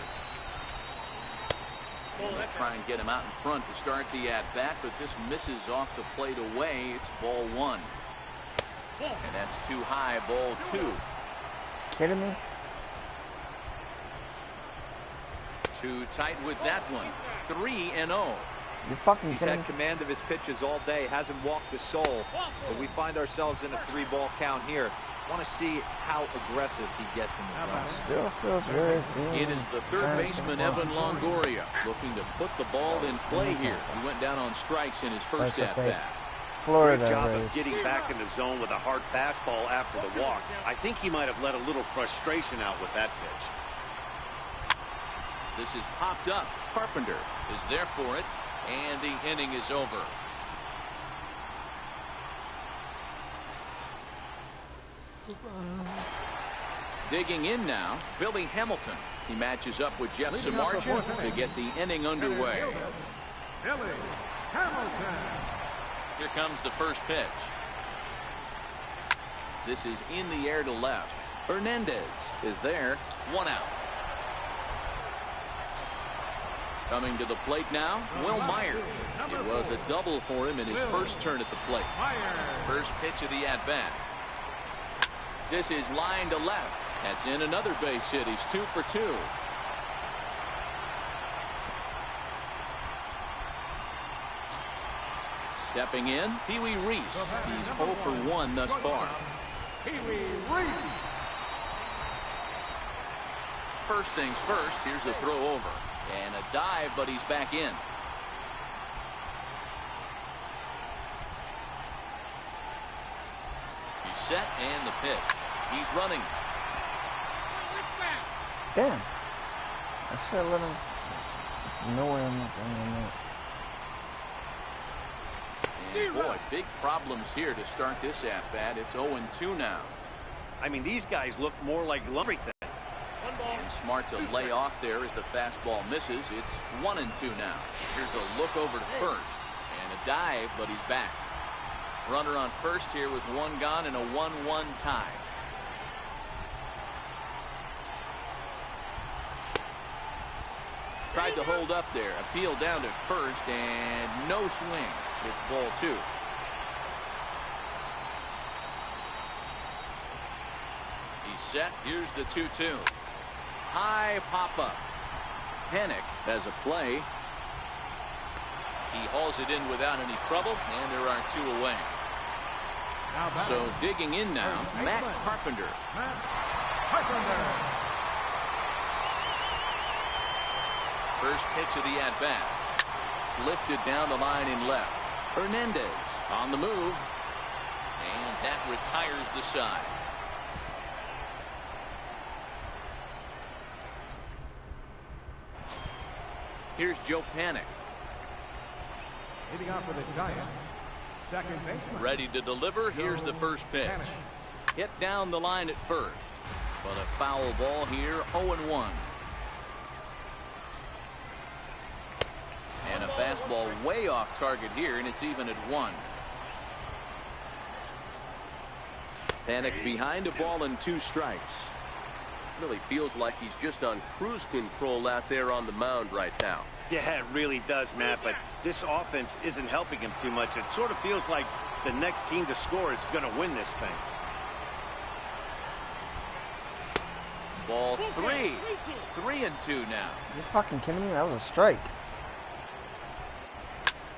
They'll try and get him out in front to start the at-bat, but this misses off the plate away. It's ball 1. And that's too high, ball 2. Kidding me? Too tight with that one. 3-0. You fucking He's kidding had me? command of his pitches all day, hasn't walked the soul, but we find ourselves in a 3-ball count here. Want to see how aggressive he gets in the zone. Still feels very team. It is the third baseman, Evan Longoria, looking to put the ball in play here. He went down on strikes in his first at-bat. Florida Great job Rays. of getting back in the zone with a hard fastball after the walk. I think he might have let a little frustration out with that pitch. This is popped up. Carpenter is there for it, and the inning is over. Digging in now, Billy Hamilton. He matches up with Jeff Samardzija to get the inning underway. Billy Hamilton. Here comes the first pitch. This is in the air to left. Hernandez is there. 1 out. Coming to the plate now, Will Myers. It was a double for him in his first turn at the plate. First pitch of the at-bat. This is line to left. That's in another base hit. He's 2 for 2. Stepping in, Pee Wee Reese. He's 0 for 1 thus far. Pee Wee Reese. First things first, here's a throw over. And a dive, but he's back in. He's set, and the pitch. He's running. Damn. I should have let him. There's no way I'm not going that. And boy, big problems here to start this at-bat. It's 0-2 now. I mean, these guys look more like lumberjacks. And smart to lay off there as the fastball misses. It's 1-2 now. Here's a look over to first. And a dive, but he's back. Runner on first here with 1 gone and a 1-1 tie. Tried to hold up there. Appeal down to first and no swing. It's ball 2. He's set. Here's the 2-2. High pop up. Panic has a play. He hauls it in without any trouble, and there are 2 away. So digging in now, Matt Carpenter. Matt Carpenter. First pitch of the at-bat. Lifted down the line in left. Hernandez on the move. And that retires the side. Here's Joe Panic. Hitting out for the Giants. Second baseman. Ready to deliver. Here's the first pitch. Hit down the line at first. But a foul ball here. 0-1. And a fastball way off target here, and it's even at 1. Panic behind a ball and 2 strikes. Really feels like he's just on cruise control out there on the mound right now. Yeah, it really does, Matt, but this offense isn't helping him too much. It sort of feels like the next team to score is going to win this thing. Ball 3. 3-2 now. You're fucking kidding me? That was a strike.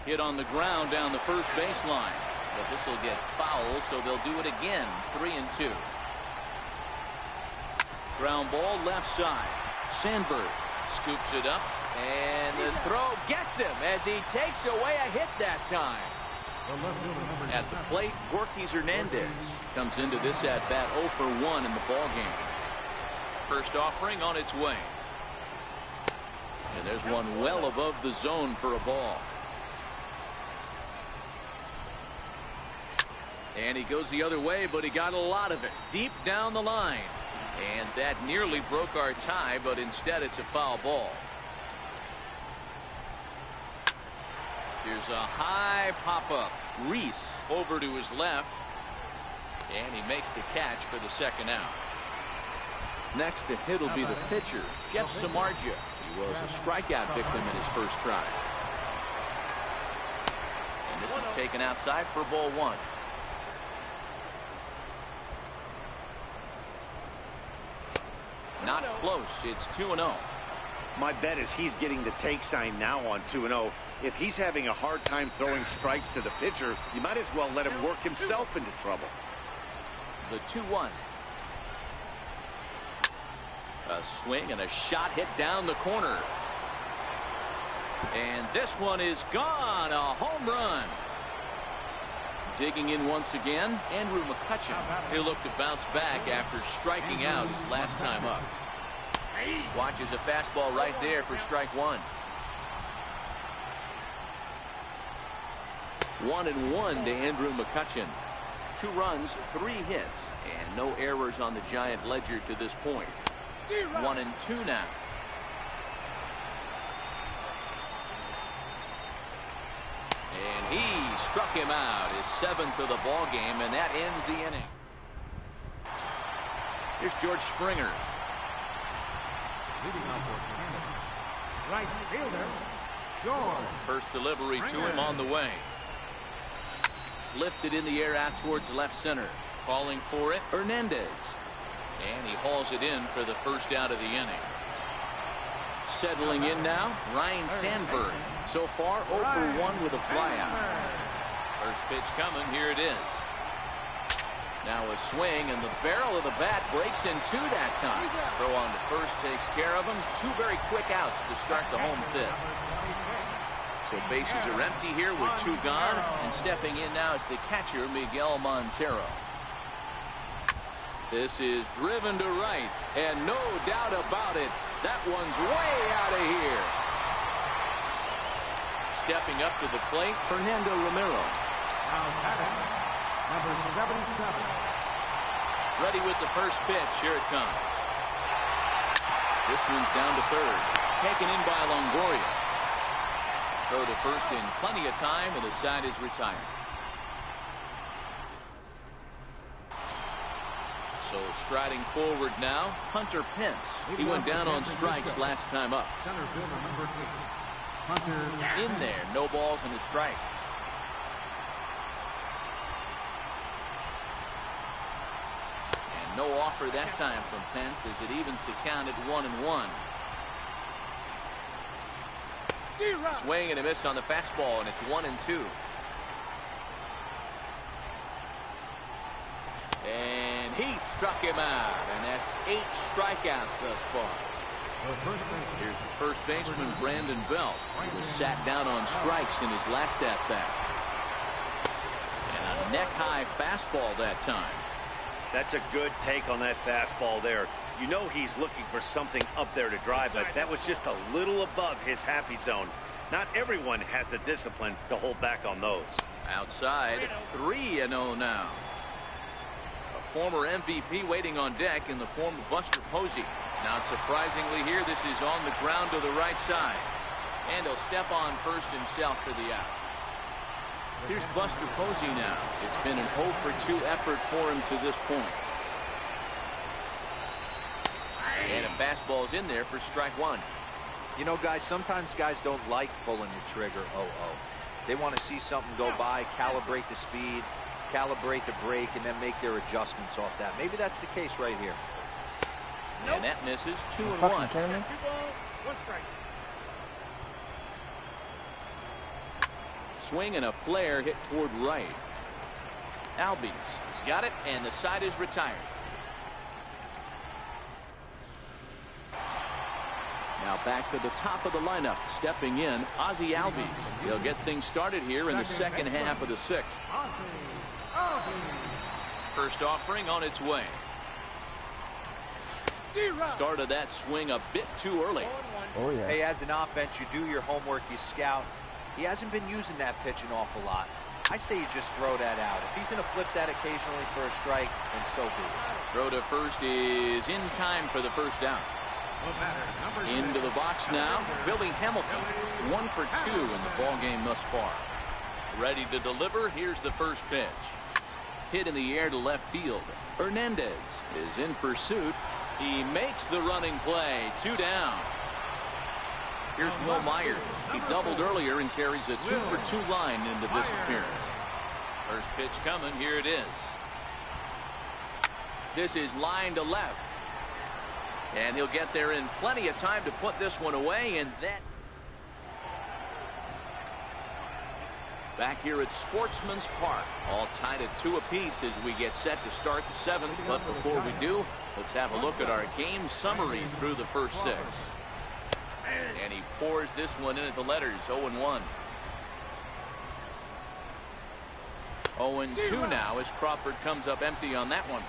Hit on the ground down the first baseline. But this will get foul, so they'll do it again. 3-2. Ground ball left side. Sandberg scoops it up, and the throw gets him as he takes away a hit that time. At the plate, Gorky Hernandez comes into this at-bat 0 for 1 in the ballgame. First offering on its way. And there's one well above the zone for a ball. And he goes the other way, but he got a lot of it deep down the line. And that nearly broke our tie, but instead it's a foul ball. Here's a high pop-up. Reese over to his left. And he makes the catch for the second out. Next to hit will be the pitcher, Jeff Samardzija. He was a strikeout victim in his first try. And this is taken outside for ball 1. Not close. It's 2-0. My bet is he's getting the take sign now on 2-0. If he's having a hard time throwing strikes to the pitcher, you might as well let him work himself into trouble. The 2-1. A swing and a shot hit down the corner. And this one is gone. A home run. Digging in once again, Andrew McCutchen. He'll look to bounce back after striking out his last time up. Watches a fastball right there for strike one. 1-1 to Andrew McCutchen. 2 runs, 3 hits, and no errors on the Giant ledger to this point. 1-2 now. And he struck him out, his 7th of the ball game, and that ends the inning. Here's George Springer. Leading off for Canada, right fielder, George. First delivery to him on the way. Lifted in the air out towards left center. Calling for it, Hernandez. And he hauls it in for the first out of the inning. Settling in now, Ryan Sandberg. So far, 0 for 1 with a flyout. First pitch coming, here it is. Now a swing, and the barrel of the bat breaks in 2 that time. Throw on to first takes care of him. 2 very quick outs to start the home 5th. So bases are empty here with 2 gone, and stepping in now is the catcher, Miguel Montero. This is driven to right, and no doubt about it, that one's way out of here. Stepping up to the plate, Fernando Romero. Now batting, number 77. Ready with the first pitch. Here it comes. This one's down to third. Taken in by Longoria. Throw to first in plenty of time, and the side is retired. So striding forward now, Hunter Pence. He went down on strikes last time up. Center fielder number 8. Hunter In there, no balls and a strike. And no offer that time from Pence as it evens the count at 1-1. Swing and a miss on the fastball, and it's 1-2. And he struck him out, and that's 8 strikeouts thus far. Here's the first baseman, Brandon Belt, who was sat down on strikes in his last at-bat. And a neck-high fastball that time. That's a good take on that fastball there. You know he's looking for something up there to drive, but that was just a little above his happy zone. Not everyone has the discipline to hold back on those. Outside, 3-0 now. A former MVP waiting on deck in the form of Buster Posey. Now, surprisingly here, this is on the ground to the right side. And he'll step on first himself for the out. Here's Buster Posey now. It's been an 0 for 2 effort for him to this point. And a fastball's in there for strike 1. You know, guys, sometimes guys don't like pulling the trigger 0-0. They want to see something go by, calibrate the speed, calibrate the break, and then make their adjustments off that. Maybe that's the case right here. And that misses. 2-1. 2 balls, 1 strike. Swing and a flare hit toward right. Albies has got it, and the side is retired. Now back to the top of the lineup, stepping in, Ozzie Albies. He'll get things started here in the second half of the 6th. First offering on its way. Started that swing a bit too early. Oh, yeah. Hey, as an offense, you do your homework, you scout. He hasn't been using that pitch an awful lot. I say you just throw that out. If he's going to flip that occasionally for a strike, then so be it. Throw to first is in time for the first out. Into the box now, Billy Hamilton. 1 for 2 in the ball game thus far. Ready to deliver. Here's the first pitch. Hit in the air to left field. Hernandez is in pursuit. He makes the running play. 2 down. Here's Will Myers. He doubled earlier and carries a 2 for 2 line into this appearance. First pitch coming. Here it is. This is line to left. And he'll get there in plenty of time to put this one away, and that. Back here at Sportsman's Park, all tied at 2 apiece as we get set to start the 7th. But before we do, let's have a look at our game summary through the first 6. And he pours this one in at the letters, 0-1. 0-2 now as Crawford comes up empty on that one.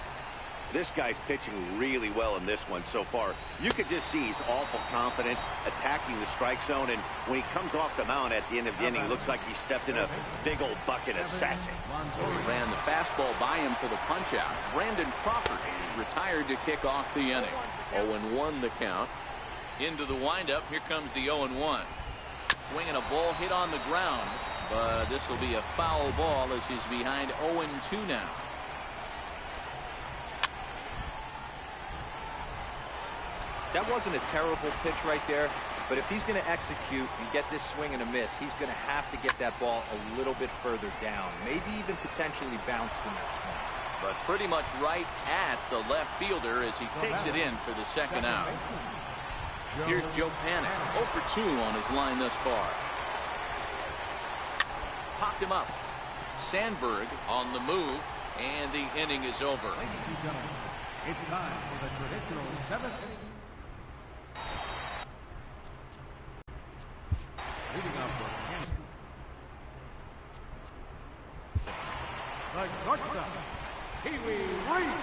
This guy's pitching really well in this one so far. You could just see he's awful confident, attacking the strike zone, and when he comes off the mound at the end of the inning, looks like he stepped in a big old bucket of sassy. So he ran the fastball by him for the punch-out. Brandon Crawford is retired to kick off the inning. 0-1 the count. Into the windup, here comes the 0-1. Swinging a ball hit on the ground, but this will be a foul ball as he's behind 0-2 now. That wasn't a terrible pitch right there, but if he's going to execute and get this swing and a miss, he's going to have to get that ball a little bit further down, maybe even potentially bounce the next one. But pretty much right at the left fielder as he takes it in for the second out. Here's Joe Panik, 0 for 2 on his line thus far. Popped him up. Sandberg on the move, and the inning is over. Ladies and gentlemen, it's time for the traditional 7th inning. Leading up for Kansas. The shortstop, Pee-wee Reed.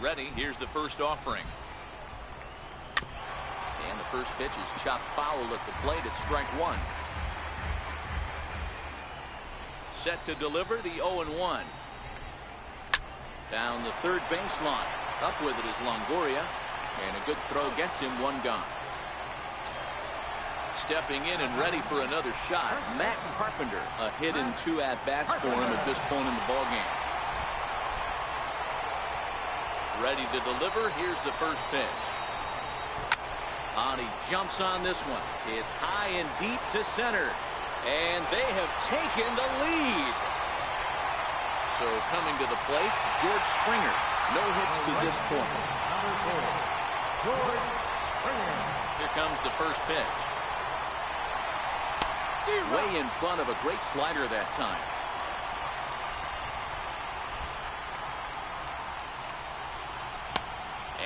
Ready. Here's the first offering. And the first pitch is chopped foul at the plate at strike one. Set to deliver the 0-1. Down the third baseline. Up with it is Longoria. And a good throw gets him one gone. Stepping in and ready for another shot, Matt Carpenter. A hit and 2 at-bats for him at this point in the ballgame. Ready to deliver. Here's the first pitch. He jumps on this one. It's high and deep to center. And they have taken the lead. So coming to the plate, George Springer. No hits to this point. George Springer. Here comes the first pitch. Way in front of a great slider that time.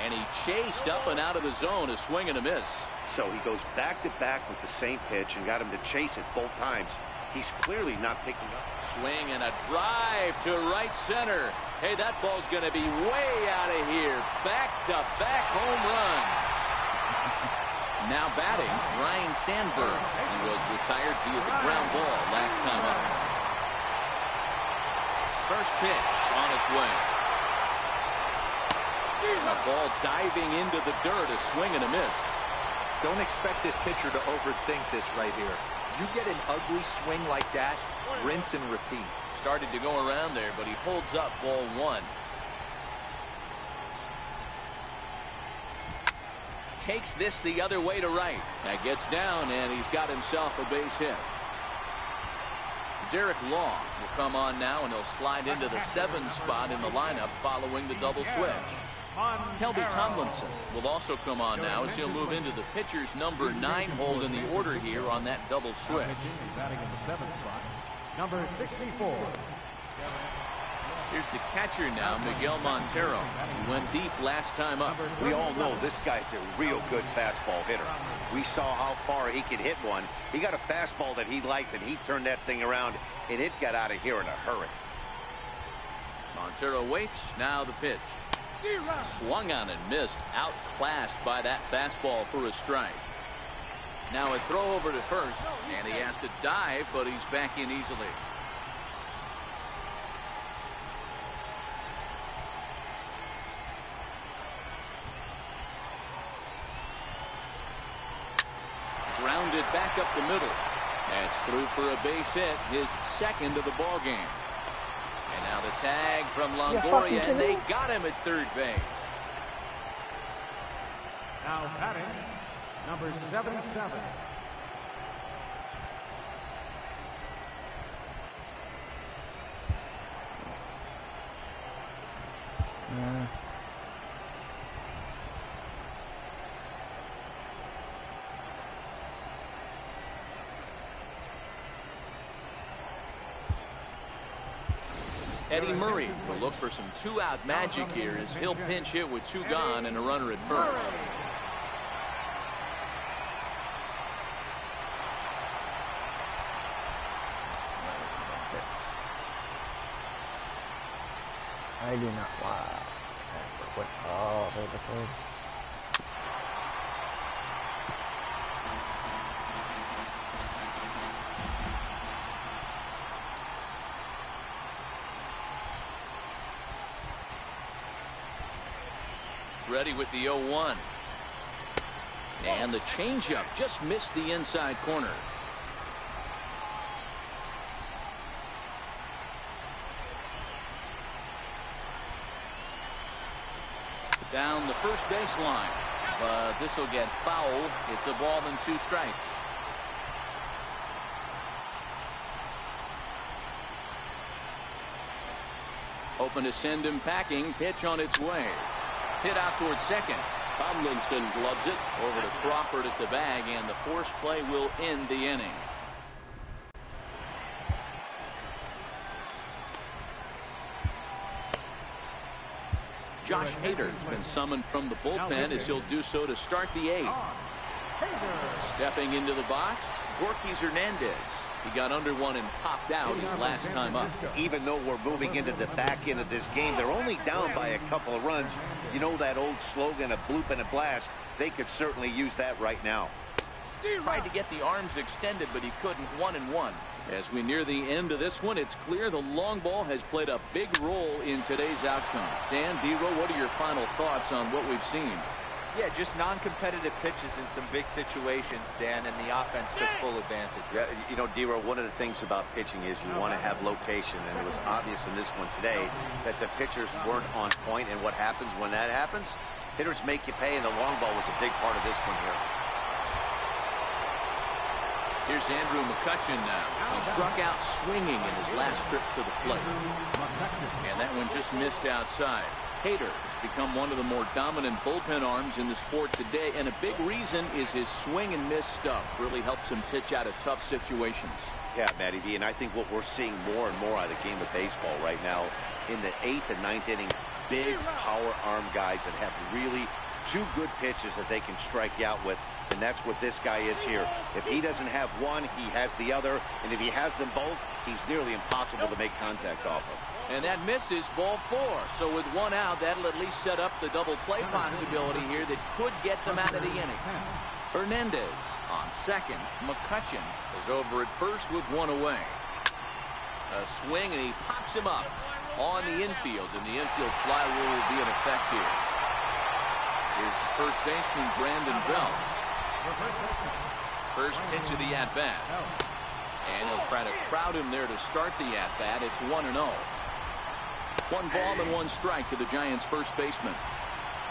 And he chased up and out of the zone, a swing and a miss. So he goes back-to-back with the same pitch and got him to chase it both times. He's clearly not picking up. Swing and a drive to right center. Hey, that ball's going to be way out of here. Back-to-back home run. Now batting, Ryan Sandberg. He was retired via the ground ball last time up. First pitch on its way. A ball diving into the dirt, a swing and a miss. Don't expect this pitcher to overthink this right here. You get an ugly swing like that, rinse and repeat. Started to go around there, but he holds up ball one. Takes this the other way to right. That gets down, and he's got himself a base hit. Derek Long will come on now, and he'll slide into the 7 spot in the lineup following the double switch. Kelby Tomlinson will also come on now as he'll move into the pitcher's number 9 hold in the order here on that double switch. Batting in the 7th spot, number 64. Here's the catcher now, Miguel Montero. He went deep last time up. We all know this guy's a real good fastball hitter. We saw how far he could hit one. He got a fastball that he liked, and he turned that thing around, and it got out of here in a hurry. Montero waits. Now the pitch. Swung on and missed. Outclassed by that fastball for a strike. Now a throw over to first, and he has to dive, but he's back in easily. Grounded back up the middle. That's through for a base hit, his second of the ball game. And now the tag from Longoria, and they got him at third base. Now batting, number 77. Eddie Murray will look for some two-out magic here as he'll pinch hit with two gone and a runner at first. I do not want Sanford went all over the third. Ready with the 0-1. And the changeup just missed the inside corner. Down the first baseline, but this will get foul. It's a ball and 2 strikes. Hoping to send him packing. Pitch on its way. Hit out towards second. Tomlinson gloves it over to Crawford at the bag, and the force play will end the inning. Josh Hader has been summoned from the bullpen as he'll do so to start the 8th. Stepping into the box, Gorky Hernandez. He got under one and popped out his last time up. Even though we're moving into the back end of this game, they're only down by a couple of runs. You know that old slogan, a bloop and a blast? They could certainly use that right now. Tried to get the arms extended, but he couldn't. 1-1. As we near the end of this one, it's clear the long ball has played a big role in today's outcome. Dan, D-Row, what are your final thoughts on what we've seen? Yeah, just non-competitive pitches in some big situations, Dan, and the offense took full advantage. Yeah, you know, D-Row, one of the things about pitching is you want to have location, and it was obvious in this one today that the pitchers weren't on point, and what happens when that happens? Hitters make you pay, and the long ball was a big part of this one here. Here's Andrew McCutchen now. He struck out swinging in his last trip to the plate. And that one just missed outside. Hader has become one of the more dominant bullpen arms in the sport today, and a big reason is his swing and miss stuff. Really helps him pitch out of tough situations. Yeah, Matty V, and I think what we're seeing more and more out of the game of baseball right now in the 8th and 9th inning, big power arm guys that have really 2 good pitches that they can strike you out with. And that's what this guy is here. If he doesn't have one, he has the other. And if he has them both, he's nearly impossible to make contact off of. And that misses, ball 4. So with 1 out, that'll at least set up the double play possibility here that could get them out of the inning. Hernandez on second. McCutchen is over at first with 1 away. A swing, and he pops him up on the infield. And the infield fly rule will be in effect here. Here's the first baseman, Brandon Bell. First pitch of the at-bat. And he'll try to crowd him there to start the at-bat. It's 1-0. 1 ball and 1 strike to the Giants' first baseman.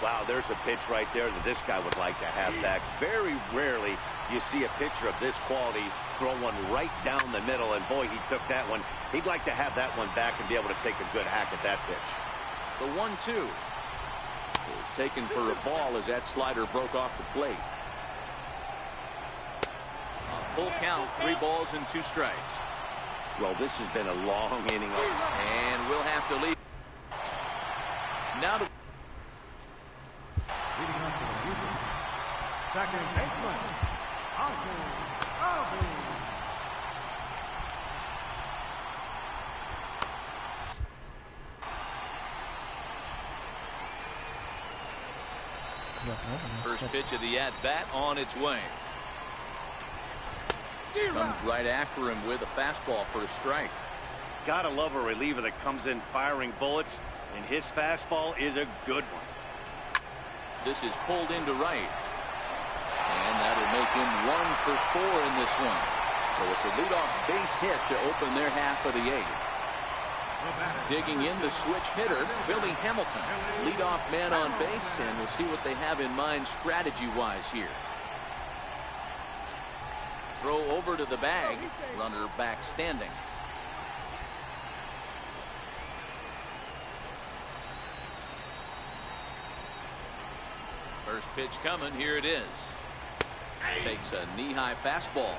Wow, there's a pitch right there that this guy would like to have back. Very rarely you see a pitcher of this quality throw one right down the middle, and boy, he took that one. He'd like to have that one back and be able to take a good hack at that pitch. The 1-2 is taken for a ball as that slider broke off the plate. Full count, 3 balls and 2 strikes. Well, this has been a long inning. And we'll have to leave. Now to second baseman, first pitch of the at-bat on its way. Comes right after him with a fastball for a strike. Gotta love a reliever that comes in firing bullets, and his fastball is a good one. This is pulled into right. And that'll make him 1 for 4 in this one. So it's a leadoff base hit to open their half of the 8th. Digging in the switch hitter, Billy Hamilton. Leadoff man on base, and we'll see what they have in mind strategy-wise here. Throw over to the bag. Runner back standing. First pitch coming. Here it is. Takes a knee-high fastball.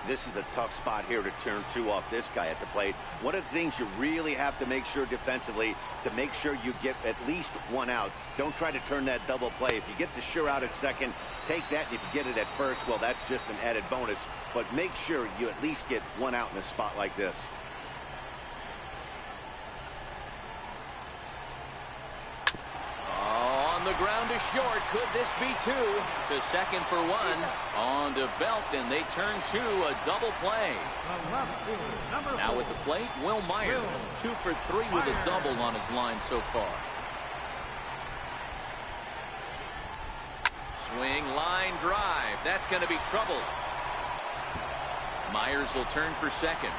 This is a tough spot here to turn 2 off this guy at the plate. One of the things you really have to make sure defensively to make sure you get at least 1 out. Don't try to turn that double play. If you get the sure out at second, take that. And if you get it at first, well, that's just an added bonus. But make sure you at least get 1 out in a spot like this. On the ground is short. Could this be 2? To second for 1. On to Belt, and they turn 2. A double play. Now at the plate, Will Myers. 2 for 3 with a double on his line so far. Swing, line drive. That's going to be trouble. Myers will turn for second.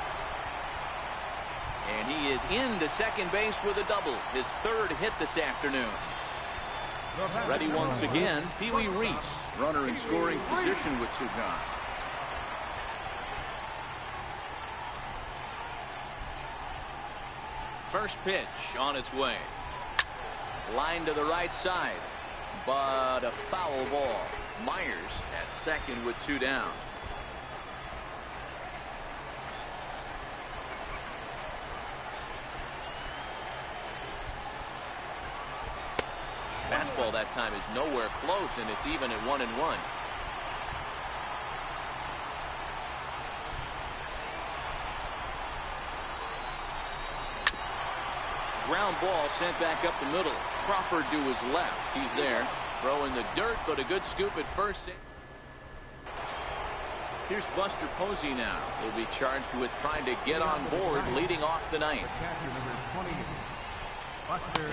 And he is into second base with a double. His 3rd hit this afternoon. Ready once again, Pee Wee Reese. Runner in scoring position with 2 gone. First pitch on its way. Line to the right side. But a foul ball. Myers at second with 2 down. Fastball that time is nowhere close, and it's even at 1-1. Ground ball sent back up the middle. Crawford to his left. He's there. Throwing the dirt, but a good scoop at first. Here's Buster Posey now. He'll be charged with trying to get on board leading off the 9th.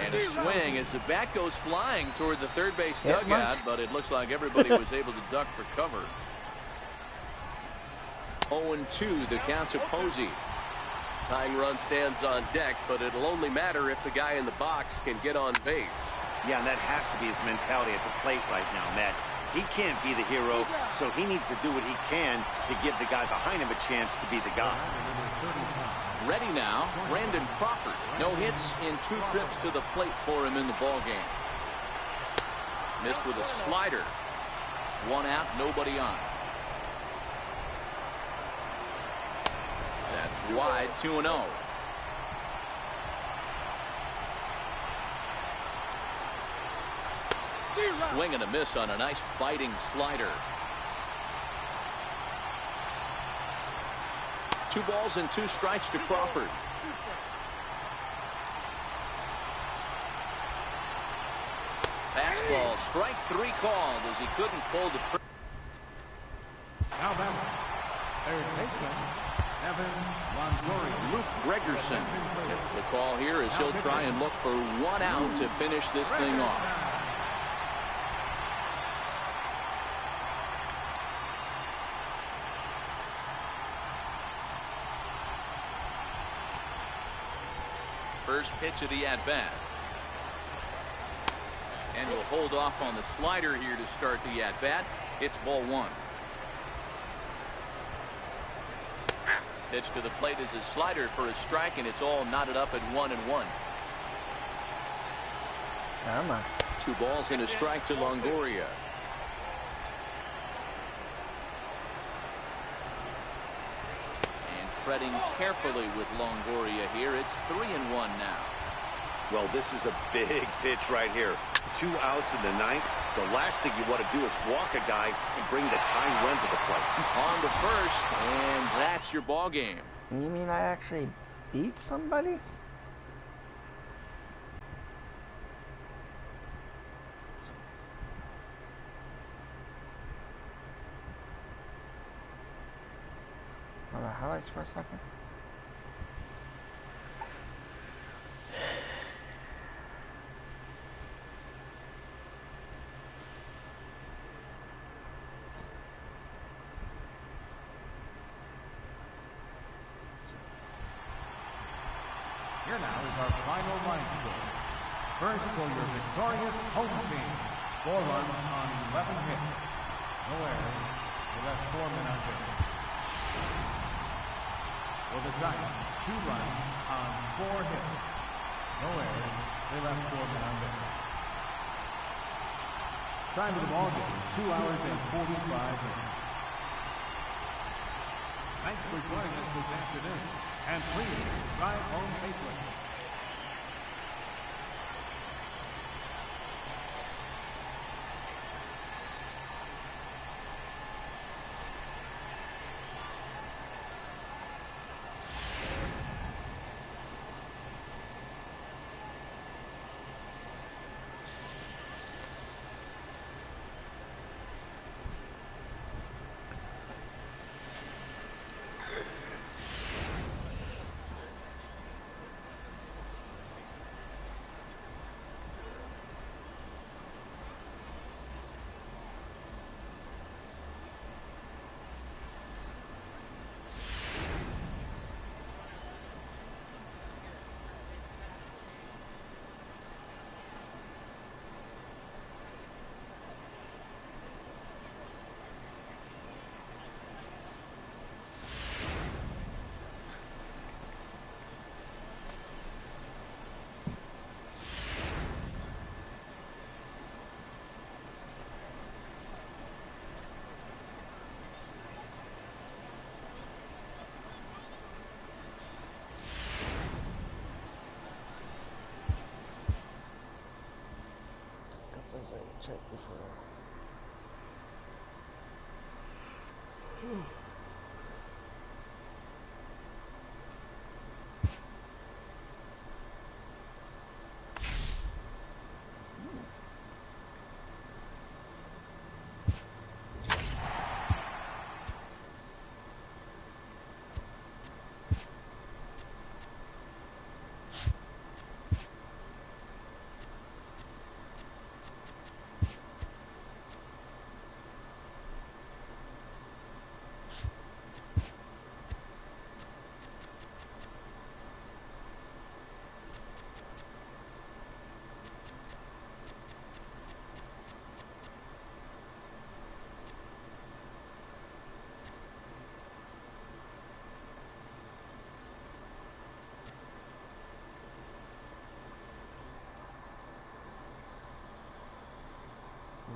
And a swing as the bat goes flying toward the third base dugout, but it looks like everybody was able to duck for cover. 0-2 the count to Posey. Tying run stands on deck, but it'll only matter if the guy in the box can get on base. Yeah, and that has to be his mentality at the plate right now, Matt. He can't be the hero, so he needs to do what he can to give the guy behind him a chance to be the guy. Ready now, Brandon Crawford. No hits in 2 trips to the plate for him in the ballgame. Missed with a slider. 1 out, nobody on. That's wide, 2-0. Swing and a miss on a nice biting slider. 2 balls and 2 strikes to Crawford. Fastball, strike 3 called as he couldn't pull the trigger. Now back, third baseman, Evan Longoria. Luke Gregerson gets the call here as he'll try and look for 1 out to finish this thing off. First pitch of the at-bat. And he'll hold off on the slider here to start the at-bat. It's ball 1. Pitch to the plate is a slider for a strike, and it's all knotted up at 1-1. Come on. 2 balls and a strike to Longoria. Treading carefully with Longoria here. It's 3-1 now. Well, this is a big pitch right here. 2 outs in the 9th. The last thing you want to do is walk a guy and bring the tying run to the plate. On to first, and that's your ball game. You mean I actually beat somebody? Are the highlights for a second? Here now is our final line score. First for your victorious home team. 4 runs on 11 hits. No errors. They left 4 men on base. For the Giants, 2 runs on 4 hits. No errors. They left 4 men on base. Time of the ball game, 2 hours and 45 minutes. Thanks for joining us this afternoon. And please, drive home safely. Things I can check before.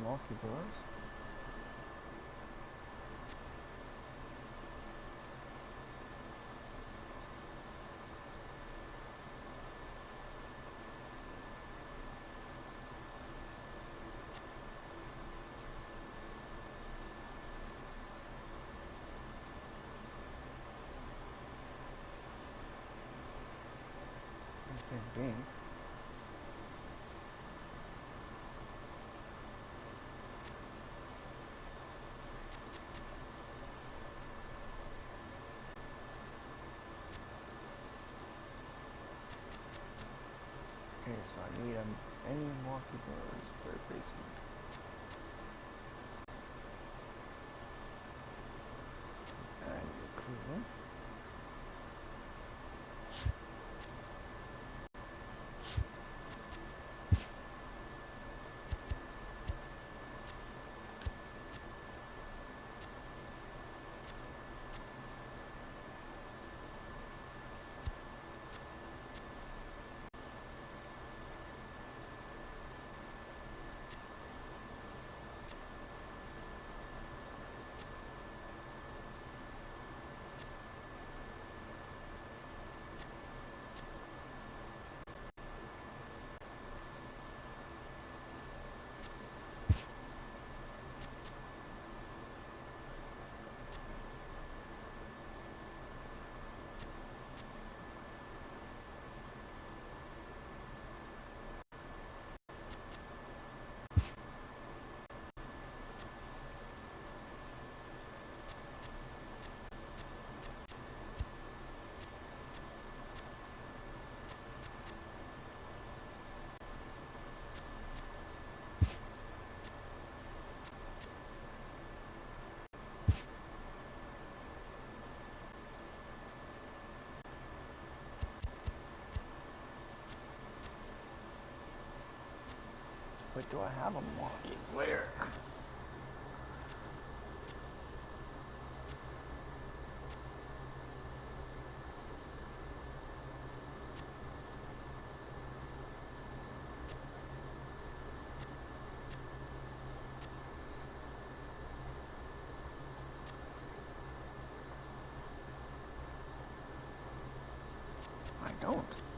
Milwaukee Brewers. This is big. Okay, so I need any Milwaukee Brewers third baseman. And I need Cleveland. But do I have a Milwaukee player? I don't.